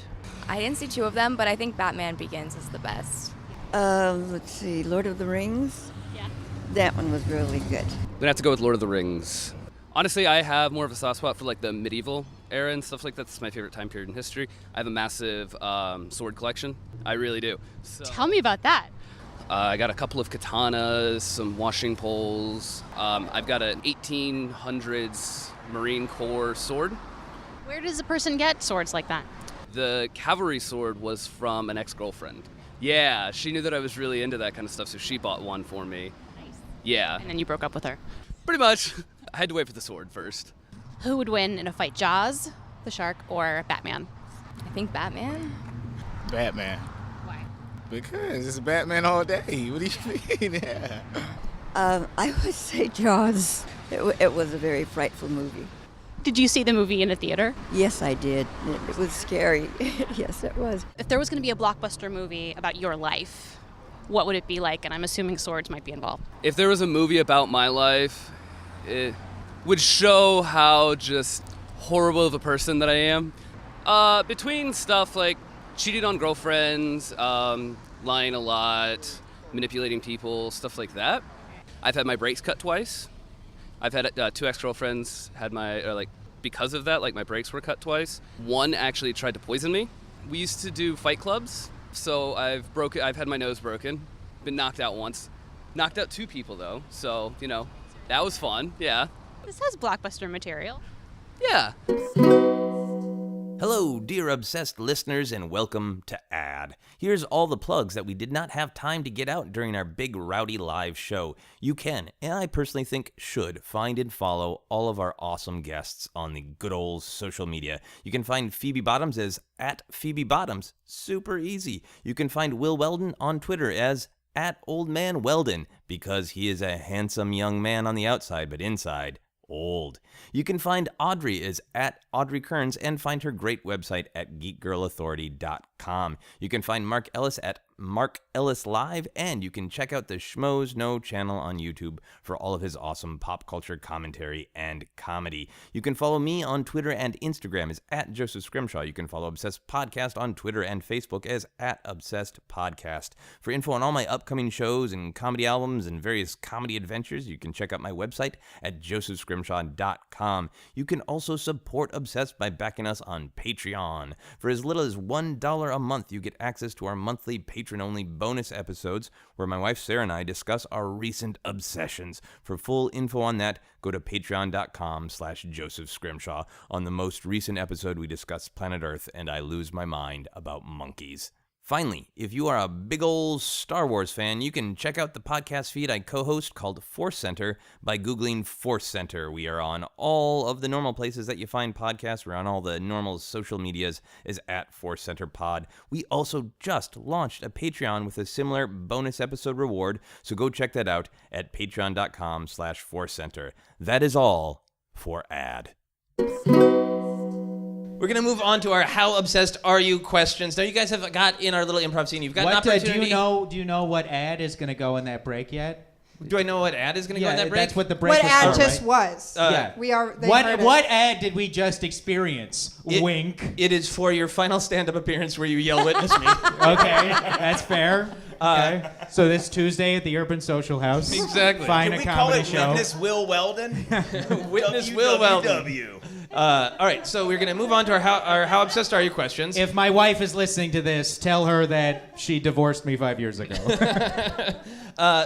I didn't see two of them, but I think Batman Begins is the best. Let's see, Lord of the Rings. Yeah. That one was really good. Then I have to go with Lord of the Rings. Honestly, I have more of a soft spot for the medieval era and stuff like that. That's my favorite time period in history. I have a massive sword collection. I really do. So, Tell me about that. I got a couple of katanas, some washing poles. I've got an 1800s Marine Corps sword. Where does a person get swords like that? The cavalry sword was from an ex-girlfriend. Yeah, she knew that I was really into that kind of stuff, so she bought one for me. Nice. Yeah. And then you broke up with her. Pretty much. I had to wait for the sword first. Who would win in a fight, Jaws, the shark, or Batman? I think Batman. Batman. Why? Because it's Batman all day. What do you mean? Yeah. I would say Jaws. It was a very frightful movie. Did you see the movie in a theater? Yes, I did. It was scary. Yes, it was. If there was going to be a Blockbuster movie about your life, what would it be like? And I'm assuming swords might be involved. If there was a movie about my life, it would show how just horrible of a person that I am. Between stuff like cheating on girlfriends, lying a lot, manipulating people, stuff like that. I've had my brakes cut twice. I've had 2 ex-girlfriends had because of that, my brakes were cut twice. One actually tried to poison me. We used to do fight clubs, so I've had my nose broken, been knocked out once. Knocked out 2 people though, so, that was fun, yeah. This has Blockbuster material. Yeah. Hello, dear obsessed listeners, and welcome to Ad. Here's all the plugs that we did not have time to get out during our big rowdy live show. You can, and I personally think should, find and follow all of our awesome guests on the good old social media. You can find Phoebe Bottoms as @Phoebe super easy. You can find Will Weldon on Twitter as @OldManWeldon, because he is a handsome young man on the outside, but inside, old. You can find Audrey is @Audrey Kearns and find her great website at geekgirlauthority.com. You can find Mark Ellis at Mark Ellis Live, and you can check out the Schmoes Know channel on YouTube for all of his awesome pop culture commentary and comedy. You can follow me on Twitter and Instagram as @Joseph Scrimshaw. You can follow Obsessed Podcast on Twitter and Facebook as @Obsessed Podcast. For info on all my upcoming shows and comedy albums and various comedy adventures, you can check out my website at josephscrimshaw.com. You can also support Obsessed by backing us on Patreon. For as little as $1 a month, you get access to our monthly patron-only bonus episodes where my wife Sarah and I discuss our recent obsessions. For full info on that, go to patreon.com/Joseph Scrimshaw. On the most recent episode, we discussed Planet Earth, and I lose my mind about monkeys. Finally, if you are a big old Star Wars fan, you can check out the podcast feed I co-host called Force Center by Googling Force Center. We are on all of the normal places that you find podcasts. We're on all the normal social medias as @Force Center Pod. We also just launched a Patreon with a similar bonus episode reward, so go check that out at patreon.com/Force Center. That is all for Ad. We're going to move on to our How Obsessed Are You questions. Now, you guys have got in our little improv scene. You've got an opportunity. Do you know what ad is going to go in that break yet? Do I know what ad is going to go in that break? That's what the break What was ad for, just right? was. Yeah. What ad did we just experience? Wink. It is for your final stand-up appearance where you yell, "Witness me." Okay, that's fair. Okay. So this Tuesday at the Urban Social House. Exactly. Find Can a we call comedy it show. Witness Will Weldon? Witness Will Weldon. All right, so we're going to move on to our How Obsessed Are You questions. If my wife is listening to this, tell her that she divorced me 5 years ago.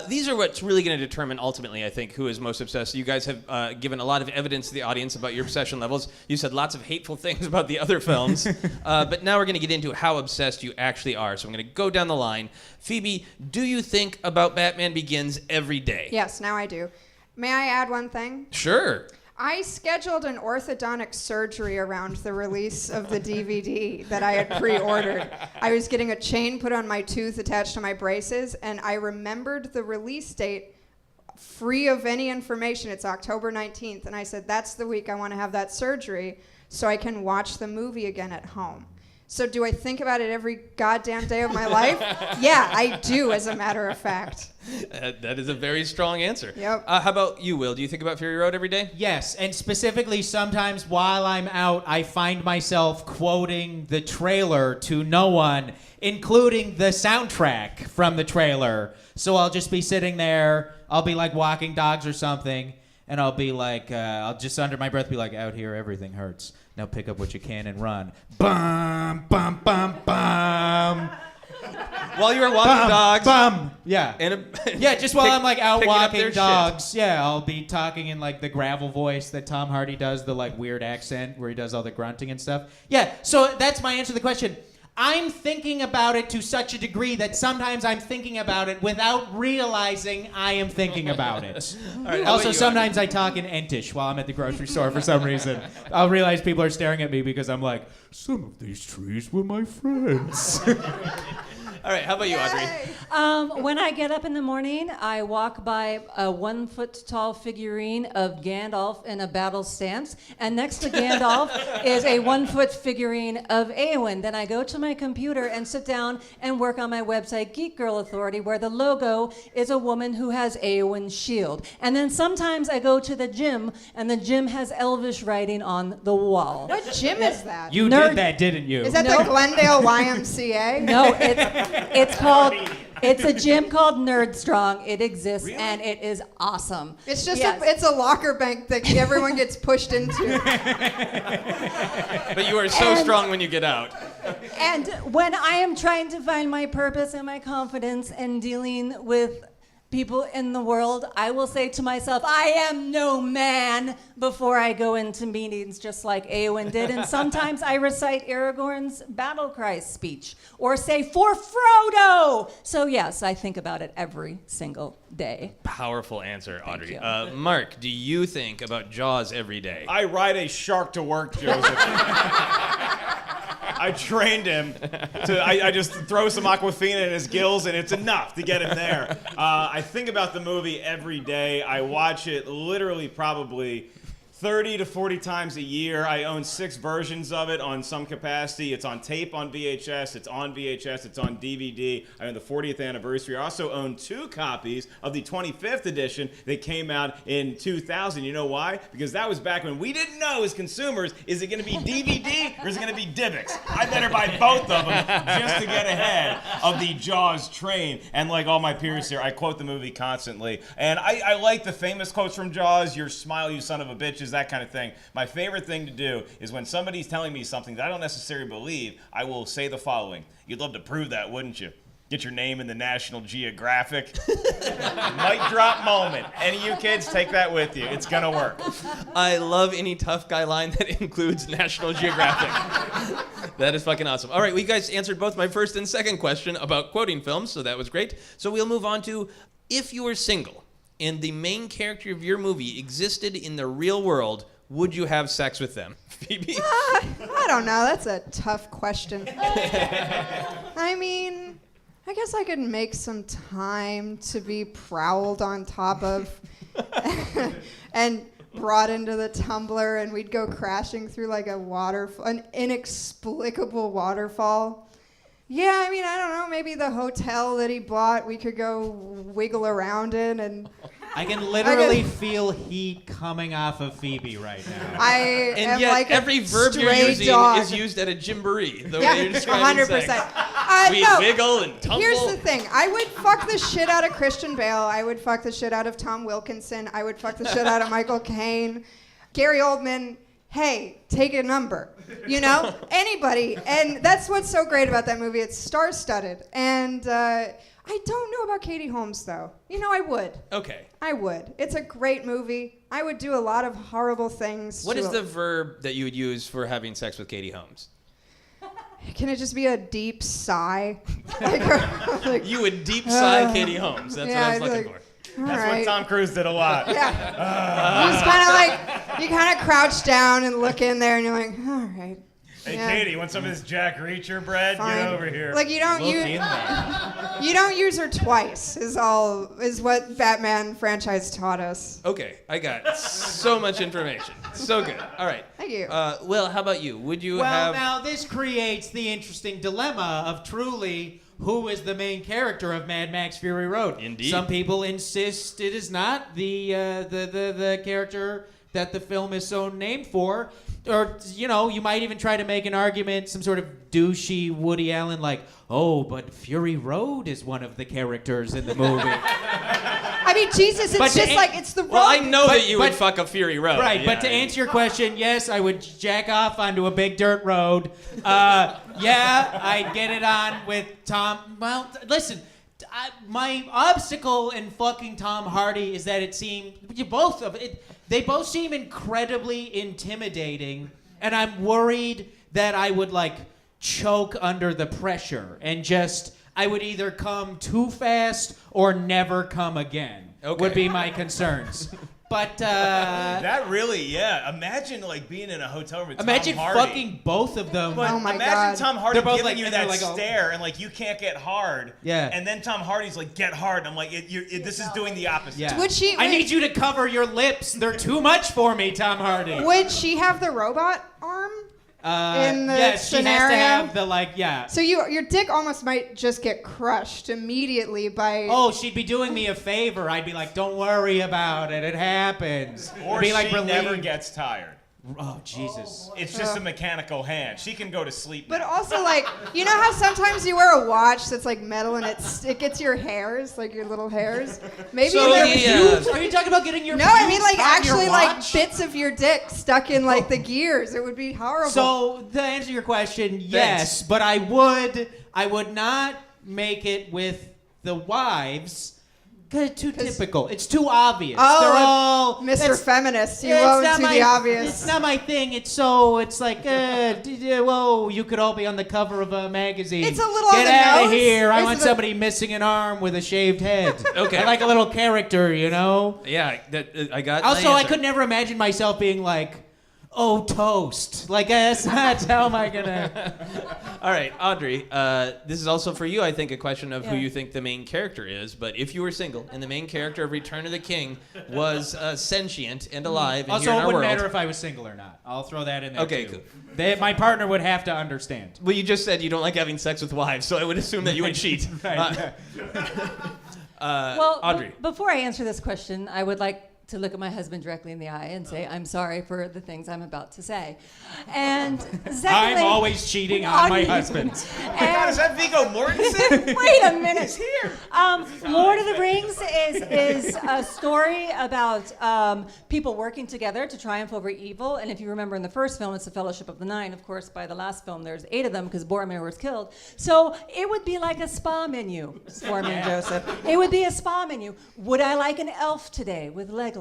These are what's really going to determine ultimately, I think, who is most obsessed. You guys have given a lot of evidence to the audience about your obsession levels. You said lots of hateful things about the other films. But now we're going to get into how obsessed you actually are. So I'm going to go down the line. Phoebe, do you think about Batman Begins every day? Yes, now I do. May I add one thing? Sure. I scheduled an orthodontic surgery around the release of the DVD that I had pre-ordered. I was getting a chain put on my tooth attached to my braces, and I remembered the release date free of any information. It's October 19th, and I said, that's the week I want to have that surgery so I can watch the movie again at home. So do I think about it every goddamn day of my life? Yeah, I do, as a matter of fact. That is a very strong answer. Yep. How about you, Will? Do you think about Fury Road every day? Yes, and specifically sometimes while I'm out, I find myself quoting the trailer to no one, including the soundtrack from the trailer. So I'll just be sitting there, I'll be like walking dogs or something, and I'll be like, I'll just under my breath be like, out here everything hurts. Now pick up what you can and run. Bum, bum, bum, bum. While you were walking dogs. Bum. Yeah. Yeah, just while I'm like out walking dogs. Shit. Yeah, I'll be talking in like the gravel voice that Tom Hardy does, the like weird accent where he does all the grunting and stuff. Yeah, so that's my answer to the question. I'm thinking about it to such a degree that sometimes I'm thinking about it without realizing I am thinking about it. Right, also, sometimes I talk in Entish while I'm at the grocery store for some reason. I'll realize people are staring at me because I'm like, some of these trees were my friends. All right, how about you, Audrey? When I get up in the morning, I walk by a 1 foot tall figurine of Gandalf in a battle stance, and next to Gandalf is a 1 foot figurine of Eowyn. Then I go to my computer and sit down and work on my website, Geek Girl Authority, where the logo is a woman who has Eowyn's shield. And then sometimes I go to the gym, and the gym has Elvish writing on the wall. What gym is that? You did that, didn't you? Is that the Glendale YMCA? No, it's a gym called Nerd Strong. It exists, and it is awesome. It's just it's a locker bank that everyone gets pushed into. But you are so strong when you get out. And when I am trying to find my purpose and my confidence and dealing with people in the world, I will say to myself, I am no man, before I go into meetings, just like Eowyn did. And sometimes I recite Aragorn's battle cry speech or say, for Frodo. So yes, I think about it every single day. Powerful answer, Audrey. Mark, do you think about Jaws every day? I ride a shark to work, Joseph. I trained him I just throw some Aquafina in his gills, and it's enough to get him there. I think about the movie every day. I watch it literally probably 30 to 40 times a year. I own 6 versions of it on some capacity. It's on tape on VHS. It's on VHS. It's on DVD. I own the 40th anniversary. I also own 2 copies of the 25th edition that came out in 2000. You know why? Because that was back when we didn't know as consumers, is it going to be DVD or is it going to be Dibbix? I better buy both of them just to get ahead of the Jaws train. And like all my peers here, I quote the movie constantly. And I like the famous quotes from Jaws, your smile, you son of a bitch, that kind of thing. My favorite thing to do is when somebody's telling me something that I don't necessarily believe, I will say the following. You'd love to prove that, wouldn't you? Get your name in the National Geographic. Mic drop moment. Any of you kids, take that with you. It's gonna work. I love any tough guy line that includes National Geographic. That is fucking awesome. All right, well, you guys answered both my first and second question about quoting films, so that was great. So we'll move on to, if you were single and the main character of your movie existed in the real world, would you have sex with them? Phoebe? I don't know. That's a tough question. I mean, I guess I could make some time to be prowled on top of and brought into the tumbler, and we'd go crashing through like an inexplicable waterfall. Yeah, I mean, I don't know, maybe the hotel that he bought, we could go wiggle around in, and I can literally feel heat coming off of Phoebe right now. And yet like every verb you're using is used at a gymboree. The way you're describing 100%. sex. We wiggle and tumble. Here's the thing. I would fuck the shit out of Christian Bale. I would fuck the shit out of Tom Wilkinson. I would fuck the shit out of Michael Caine. Gary Oldman. Hey, take a number, you know? Anybody. And that's what's so great about that movie. It's star-studded. And I don't know about Katie Holmes, though. You know, I would. Okay. I would. It's a great movie. I would do a lot of horrible things. What is the verb that you would use for having sex with Katie Holmes? Can it just be a deep sigh? You would deep sigh Katie Holmes. That's what I was looking for. That's what Tom Cruise did a lot. Yeah. You just kind of you kind of crouch down and look in there, and you're like, all right. Hey, Katie, you want some of this Jack Reacher bread? Fine. Get over here. Like you don't use her twice. Is what Batman franchise taught us. Okay, I got so much information. So good. All right. Thank you. Will, how about you? Would you have? Well, now this creates the interesting dilemma of truly who is the main character of Mad Max Fury Road. Indeed. Some people insist it is not the character that the film is so named for. Or, you know, you might even try to make an argument, some sort of douchey Woody Allen, like, oh, but Fury Road is one of the characters in the movie. I mean, Jesus, it's the road. Well, I know that you would fuck a Fury Road. Right, yeah, but to answer your question, yes, I would jack off onto a big dirt road. Yeah, I'd get it on with Tom. Well, listen, my obstacle in fucking Tom Hardy is that it seemed they both seem incredibly intimidating, and I'm worried that I would choke under the pressure and I would either come too fast or never come again. Okay. Would be my concerns. But that really, yeah. Imagine like being in a hotel room with imagine Tom Hardy. fucking both of them. But Oh my imagine God. Tom Hardy They're both giving like- you and that they're like, oh. stare and like you can't get hard. Yeah. And then Tom Hardy's like, get hard. And I'm like, this is doing the opposite. Yeah. I need you to cover your lips. They're too much for me, Tom Hardy. Would she have the robot arm? In the yes, she has scenario? to have the yeah. So your dick almost might just get crushed immediately by. Oh, she'd be doing me a favor. I'd be like, don't worry about it. It happens. Or be like she never relieved. gets tired. Oh, Jesus. It's just a mechanical hand. She can go to sleep. But also, like, you know how sometimes you wear a watch that's like metal and it gets your hairs, like your little hairs? Maybe So there- Are you talking about getting your No, I mean pubes like on your actually like watch? bits of your dick stuck in like the gears. It would be horrible. So to answer your question, yes, but I would not make it with the wives. Cause it's too typical. It's too obvious. Oh, They're all Mr. Feminist, you it's won't not do my- the obvious. It's not my thing. It's like, whoa, you could all be on the cover of a magazine. It's a little Get on the out nose. of here. I Is want it a- somebody missing an arm with a shaved head. Okay. I like a little character, you know? Yeah, I got. my Also, I answer. could never imagine myself being like, oh, toast. Like, that's not how am I gonna... All right, Audrey, this is also for you, I think, a question of who Yeah. you think the main character is. But if you were single and the main character of Return of the King was sentient and alive and Also, here in it our wouldn't world. matter if I was single or not. I'll throw that in there, Okay, too. cool. My partner would have to understand. Well, you just said you don't like having sex with wives, so I would assume that you would cheat. Right. Well, Audrey. before I answer this question, I would like to look at my husband directly in the eye and say, I'm sorry for the things I'm about to say. And secondly, I'm always cheating on my husband. God, is that Viggo Mortensen? Wait a minute. He's here. Lord of the Rings is a story about people working together to triumph over evil. And if you remember in the first film, it's the Fellowship of the Nine. Of course, by the last film, there's 8 of them because Boromir was killed. So it would be like a spa menu for me and Joseph. It would be a spa menu. Would I like an elf today with Legolas?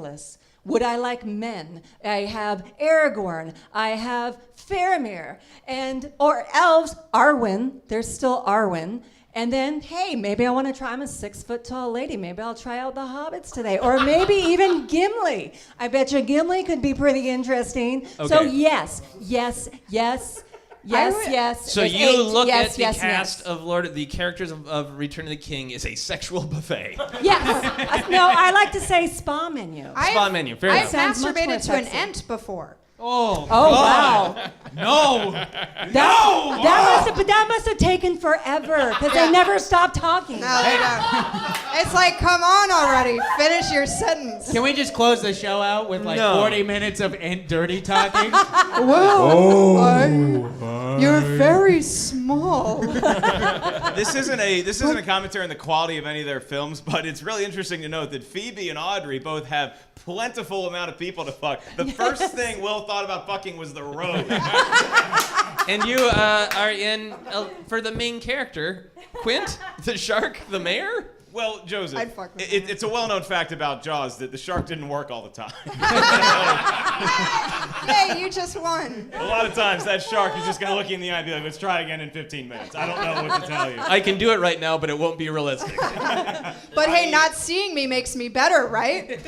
Would I like men? I have Aragorn. I have Faramir. Or elves, Arwen. There's still Arwen. And then, hey, maybe I want to try. I'm a 6-foot-tall lady. Maybe I'll try out the hobbits today. Or maybe even Gimli. I bet you Gimli could be pretty interesting. Okay. So yes, yes, yes. Yes, yes. So There's you 8. look yes, at the yes, cast yes. of the characters of Return of the King is a sexual buffet. Yes. No, I like to say spa menu. Spa menu, fair I've enough. Sounds much more masturbated to an sexy. ent before. Oh, Oh, God. wow. No. That must have taken forever because they never stopped talking. No, they don't. It's like, come on already. Finish your sentence. Can we just close the show out with like No. 40 minutes of dirty talking? Well, you're very small. This isn't a commentary on the quality of any of their films, but it's really interesting to note that Phoebe and Audrey both have plentiful amount of people to fuck. The first thing Will thought about fucking was the road. And you are in for the main character, Quint, the shark, the mayor. Well, Joseph, I'd fuck with it's a well-known fact about Jaws that the shark didn't work all the time. Hey, you just won. A lot of times that shark is just going to look you in the eye and be like, let's try again in 15 minutes. I don't know what to tell you. I can do it right now, but it won't be realistic. But hey, not seeing me makes me better, right?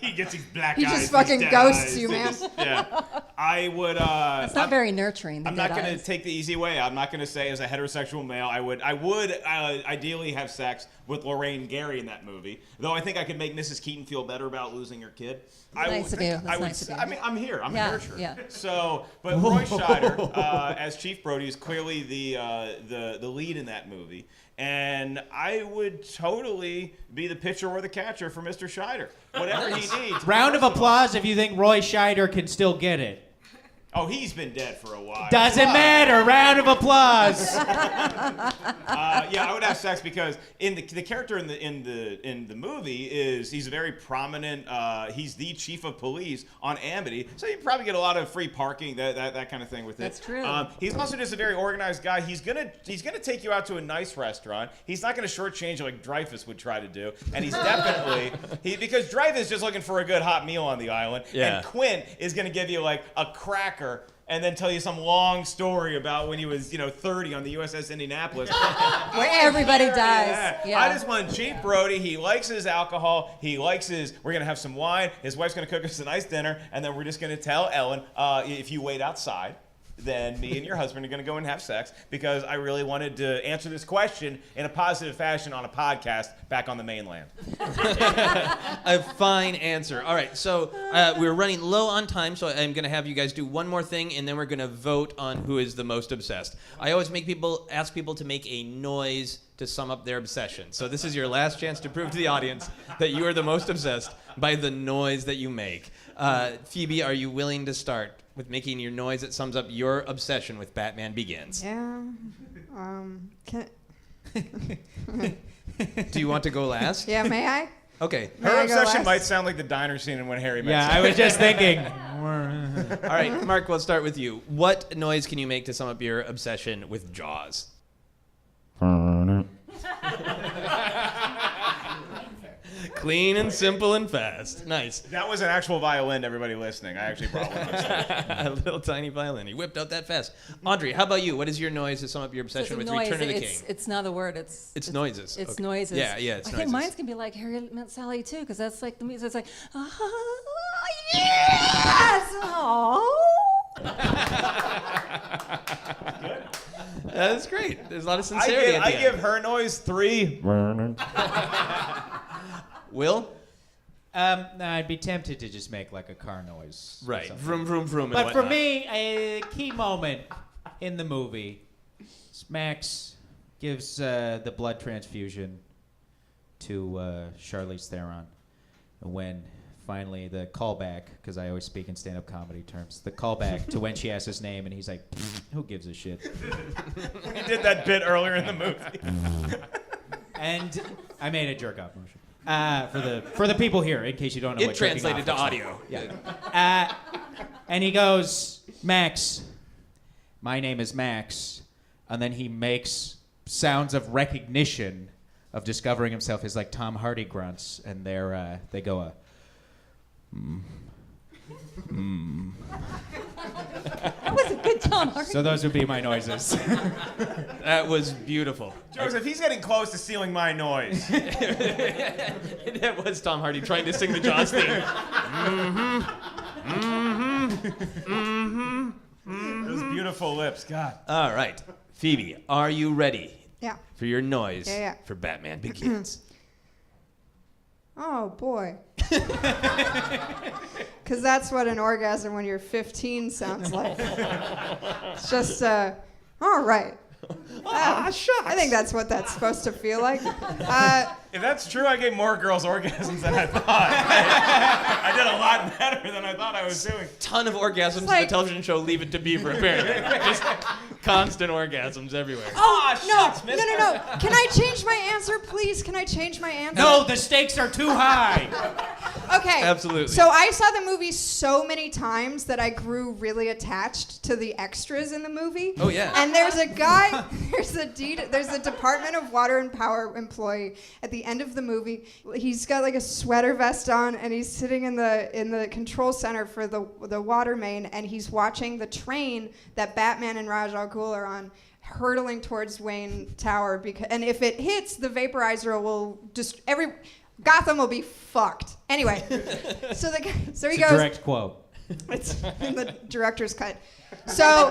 He gets these black He eyes. just fucking these dead ghosts eyes. you, They man. just- yeah. I would. It's not very nurturing. I'm not going to take the easy way. I'm not going to say as a heterosexual male, I would ideally have sex with Lorraine Gary in that movie. Though I think I could make Mrs. Keaton feel better about losing her kid. Nice of you. That's nice of you. I mean, I'm here. I'm Yeah, a nurturer. yeah. So, but Roy Scheider as Chief Brody is clearly the lead in that movie. And I would totally be the pitcher or the catcher for Mr. Scheider. Whatever he needs. Round of applause if you think Roy Scheider can still get it. Oh, he's been dead for a while. Doesn't matter. Round of applause. Yeah, I would have sex because in the character in the movie he's a very prominent. He's the chief of police on Amity, so you probably get a lot of free parking, that kind of thing with it. That's true. He's also just a very organized guy. He's gonna take you out to a nice restaurant. He's not gonna shortchange you like Dreyfus would try to do, and he's definitely because Dreyfus is just looking for a good hot meal on the island, Yeah. and Quint is gonna give you like a cracker hacker and then tell you some long story about when he was, 30 on the USS Indianapolis. Where everybody dies. Yeah. I just want cheap Brody. He likes his alcohol. We're going to have some wine. His wife's going to cook us a nice dinner. And then we're just going to tell Ellen, if you wait outside, then me and your husband are going to go and have sex, because I really wanted to answer this question in a positive fashion on a podcast back on the mainland. A fine answer. All right, so we're running low on time, so I'm going to have you guys do one more thing, and then we're going to vote on who is the most obsessed. I always ask people to make a noise to sum up their obsession. So this is your last chance to prove to the audience that you are the most obsessed by the noise that you make. Phoebe, are you willing to start with making your noise that sums up your obsession with Batman Begins? Yeah. Do you want to go last? Yeah, may I? Okay. Her obsession might sound like the diner scene in When Harry Met Yeah, Sally. I was just thinking. All right, Mark, we'll start with you. What noise can you make to sum up your obsession with Jaws? Clean and simple and fast. Nice. That was an actual violin, everybody listening. I actually brought one on stage. A little tiny violin. He whipped out that fast. Audrey, how about you? What is your noise to sum up your obsession with Return of the King? It's not a word. It's noises. It's Okay. noises. Yeah, it's I noises. think mine's gonna be like Harry Met Sally too, because that's like the music. It's like, yes, oh. That's great. There's a lot of sincerity. I give her noise 3. Will? I'd be tempted to just make like a car noise. or Right. something. Vroom, vroom, vroom. But and for whatnot. me, a key moment in the movie, Max gives the blood transfusion to Charlize Theron. When finally the callback, because I always speak in stand-up comedy terms, the callback to when she asks his name, and he's like, who gives a shit? He did that bit earlier in the movie. And I made a jerk-off motion. For the people here, in case you don't know It what jerking translated off to looks like. audio. Yeah. And he goes, Max, my name is Max. And then he makes sounds of recognition of discovering himself, his like Tom Hardy grunts, and they go That was a good Tom Hardy. So those would be my noises. That was beautiful. Joseph, he's getting close to stealing my noise. That was Tom Hardy trying to sing the Jaws theme. Those beautiful lips, God. All right. Phoebe, are you ready Yeah. for your noise Yeah. for Batman Begins? Oh, boy. Because that's what an orgasm when you're 15 sounds like. It's just, all right. I think that's what that's supposed to feel like. If that's true, I gave more girls orgasms than I thought. I did a lot better than I thought I was doing. Ton of orgasms in the television show Leave It to Beaver, apparently. Just constant orgasms everywhere. Oh, shucks, no. mister. Can I change my answer, please? Can I change my answer? No, the stakes are too high. Okay. Absolutely. So I saw the movie so many times that I grew really attached to the extras in the movie. Oh, yeah. And there's a guy, there's a Department of Water and Power employee at the end of the movie. He's got like a sweater vest on, and he's sitting in the control center for the water main, and he's watching the train that Batman and Ra's al Ghul are on, hurtling towards Wayne Tower, and if it hits, the vaporizer will just Gotham will be fucked. Anyway, so he It's a goes. direct quote. It's in the director's cut. So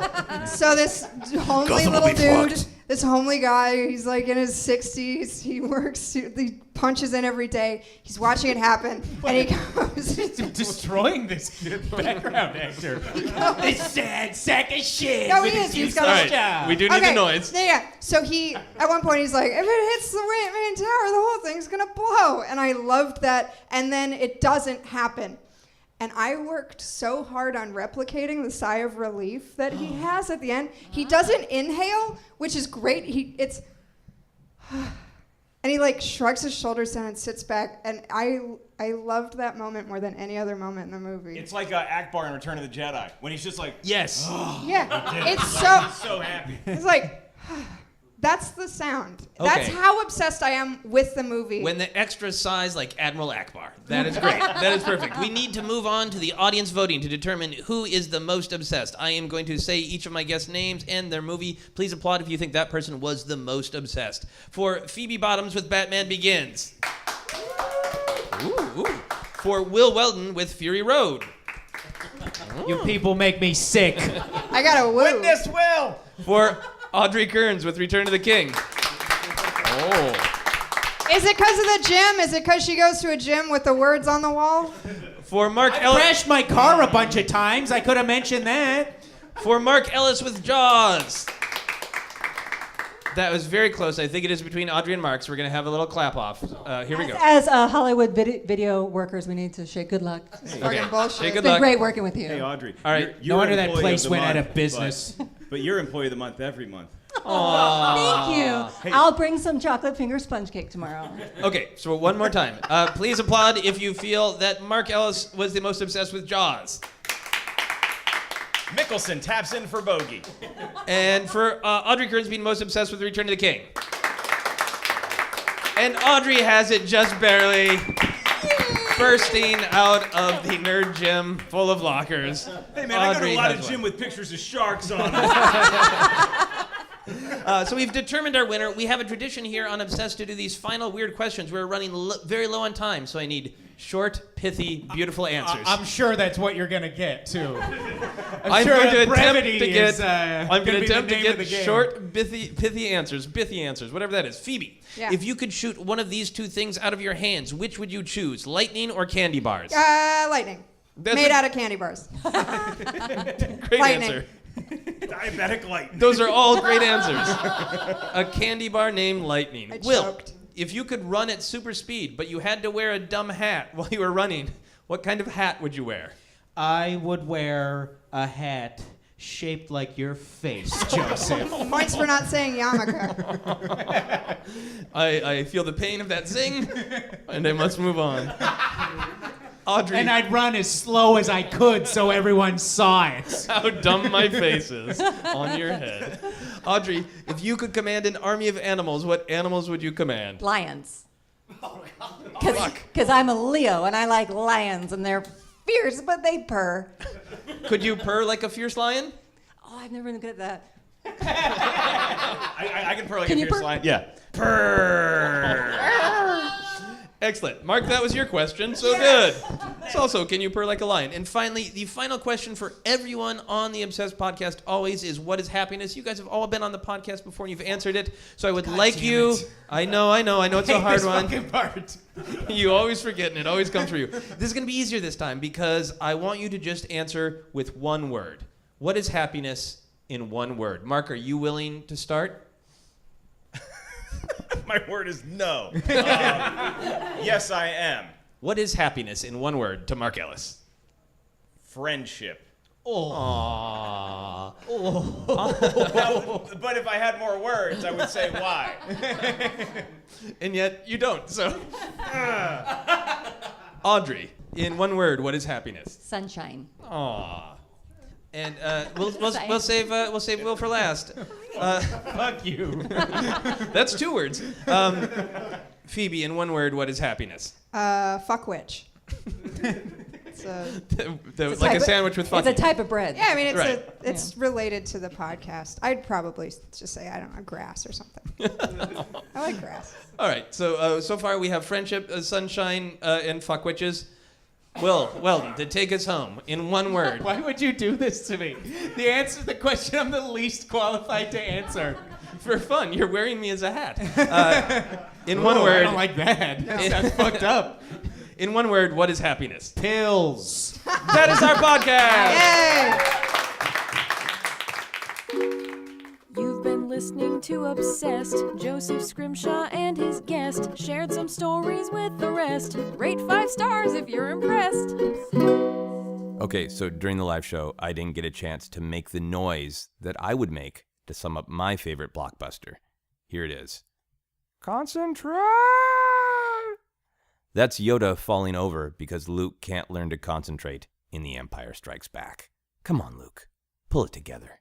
this homely Gotham will little be dude, fucked. this homely guy, he's like in his 60s. He works, he punches in every day. He's watching it happen, and he goes. Destroying this background actor. This sad sack of shit. No, with he his is. He's useless got All right, job. we do need the noise. Yeah. So he, at one point, he's like, if it hits the main tower, the whole thing's gonna blow. And I loved that. And then it doesn't happen. And I worked so hard on replicating the sigh of relief that he has at the end. He doesn't inhale, which is great. And he like shrugs his shoulders down and sits back. And I loved that moment more than any other moment in the movie. It's like Akbar in Return of the Jedi, when he's just like, Yes. Yeah, it's he's so. so happy. It's like, That's the sound. Okay. That's how obsessed I am with the movie. When the extra size like Admiral Akbar. That is great. That is perfect. We need to move on to the audience voting to determine who is the most obsessed. I am going to say each of my guests' names and their movie. Please applaud if you think that person was the most obsessed. For Phoebe Bottoms with Batman Begins. Ooh. For Will Weldon with Fury Road. You people make me sick. I got a woo. Witness Will. For Audrey Kearns with Return of the King. Oh. Is it because of the gym? Is it because she goes to a gym with the words on the wall? For Mark I Ellis. crashed my car a bunch of times. I could have mentioned that. For Mark Ellis with Jaws. That was very close. I think it is between Audrey and Mark, so we're going to have a little clap off. Here we go. As Hollywood video workers, we need to say good luck. It's fucking bullshit. Say good It's been luck. great working with you. Hey, Audrey. All right. You're No wonder that employee place of the went out month, of business. But you're employee of the month every month. Thank you. I'll bring some chocolate finger sponge cake tomorrow. Okay, so one more time. Please applaud if you feel that Mark Ellis was the most obsessed with Jaws. Mickelson taps in for bogey. And for Audrey Kearns being most obsessed with Return of the King. And Audrey has it just barely. Bursting out of the nerd gym full of lockers. Hey man, I go to Audrey a lot has of one. gym with pictures of sharks on them. So we've determined our winner. We have a tradition here on Obsessed to do these final weird questions. We're running very low on time, so I need short, pithy, beautiful answers. I'm sure that's what you're going to get, too. I'm sure going to brevity attempt to get. is, I'm going to gonna be the attempt to name of the get game. short, pithy answers, whatever that is. Phoebe, Yeah. if you could shoot one of these two things out of your hands, which would you choose? Lightning or candy bars? Lightning. That's Made a- out of candy bars. Great lightning. answer. Diabetic lightning. Those are all great answers. A candy bar named Lightning. I Will, choked. if you could run at super speed, but you had to wear a dumb hat while you were running, what kind of hat would you wear? I would wear a hat shaped like your face, Joseph. Points for not saying yarmulke. I feel the pain of that zing, and I must move on. Audrey, And I'd run as slow as I could so everyone saw it. how dumb my face is on your head. Audrey, if you could command an army of animals, what animals would you command? Lions. Because I'm a Leo and I like lions and they're fierce, but they purr. Could you purr like a fierce lion? Oh, I've never been good at that. I can purr like Can a you fierce purr? lion. Yeah. Excellent. Mark, that was your question, so good. It's also, can you purr like a lion? And finally, the final question for everyone on the Obsessed podcast always is, what is happiness? You guys have all been on the podcast before and you've answered it, so I would like you... it. I know, it's a hard this one. fucking part. You always forget and it always comes for you. This is going to be easier this time because I want you to just answer with one word. What is happiness in one word? Mark, are you willing to start? My word is no. Yes, I am. What is happiness in one word to Mark Ellis? Friendship. Aww. But if I had more words, I would say why. And yet you don't, so. Audrey, in one word, what is happiness? Sunshine. Aww. And we'll save Will for last. Fuck you. That's 2 words. Phoebe, in one word, what is happiness? Fuck witch. It's Like a sandwich with fucking. It's a type of bread. Yeah, I mean, Right. it's related to the podcast. I'd probably just say, I don't know, grass or something. I like grass. All right, so far we have friendship, sunshine, and fuck witches. Weldon, to take us home, in one word. Why would you do this to me? The answer to the question I'm the least qualified to answer. For fun, you're wearing me as a hat. In one Whoa, word. I don't like that. That's fucked up. In one word, what is happiness? Pills. That is our podcast. Yay! You've been listening to Obsessed. Joseph Scrimshaw and his guest shared some stories with the rest. Rate 5 stars if you're impressed. Okay, so during the live show, I didn't get a chance to make the noise that I would make to sum up my favorite blockbuster. Here it is. Concentrate! That's Yoda falling over because Luke can't learn to concentrate in The Empire Strikes Back. Come on, Luke. Pull it together.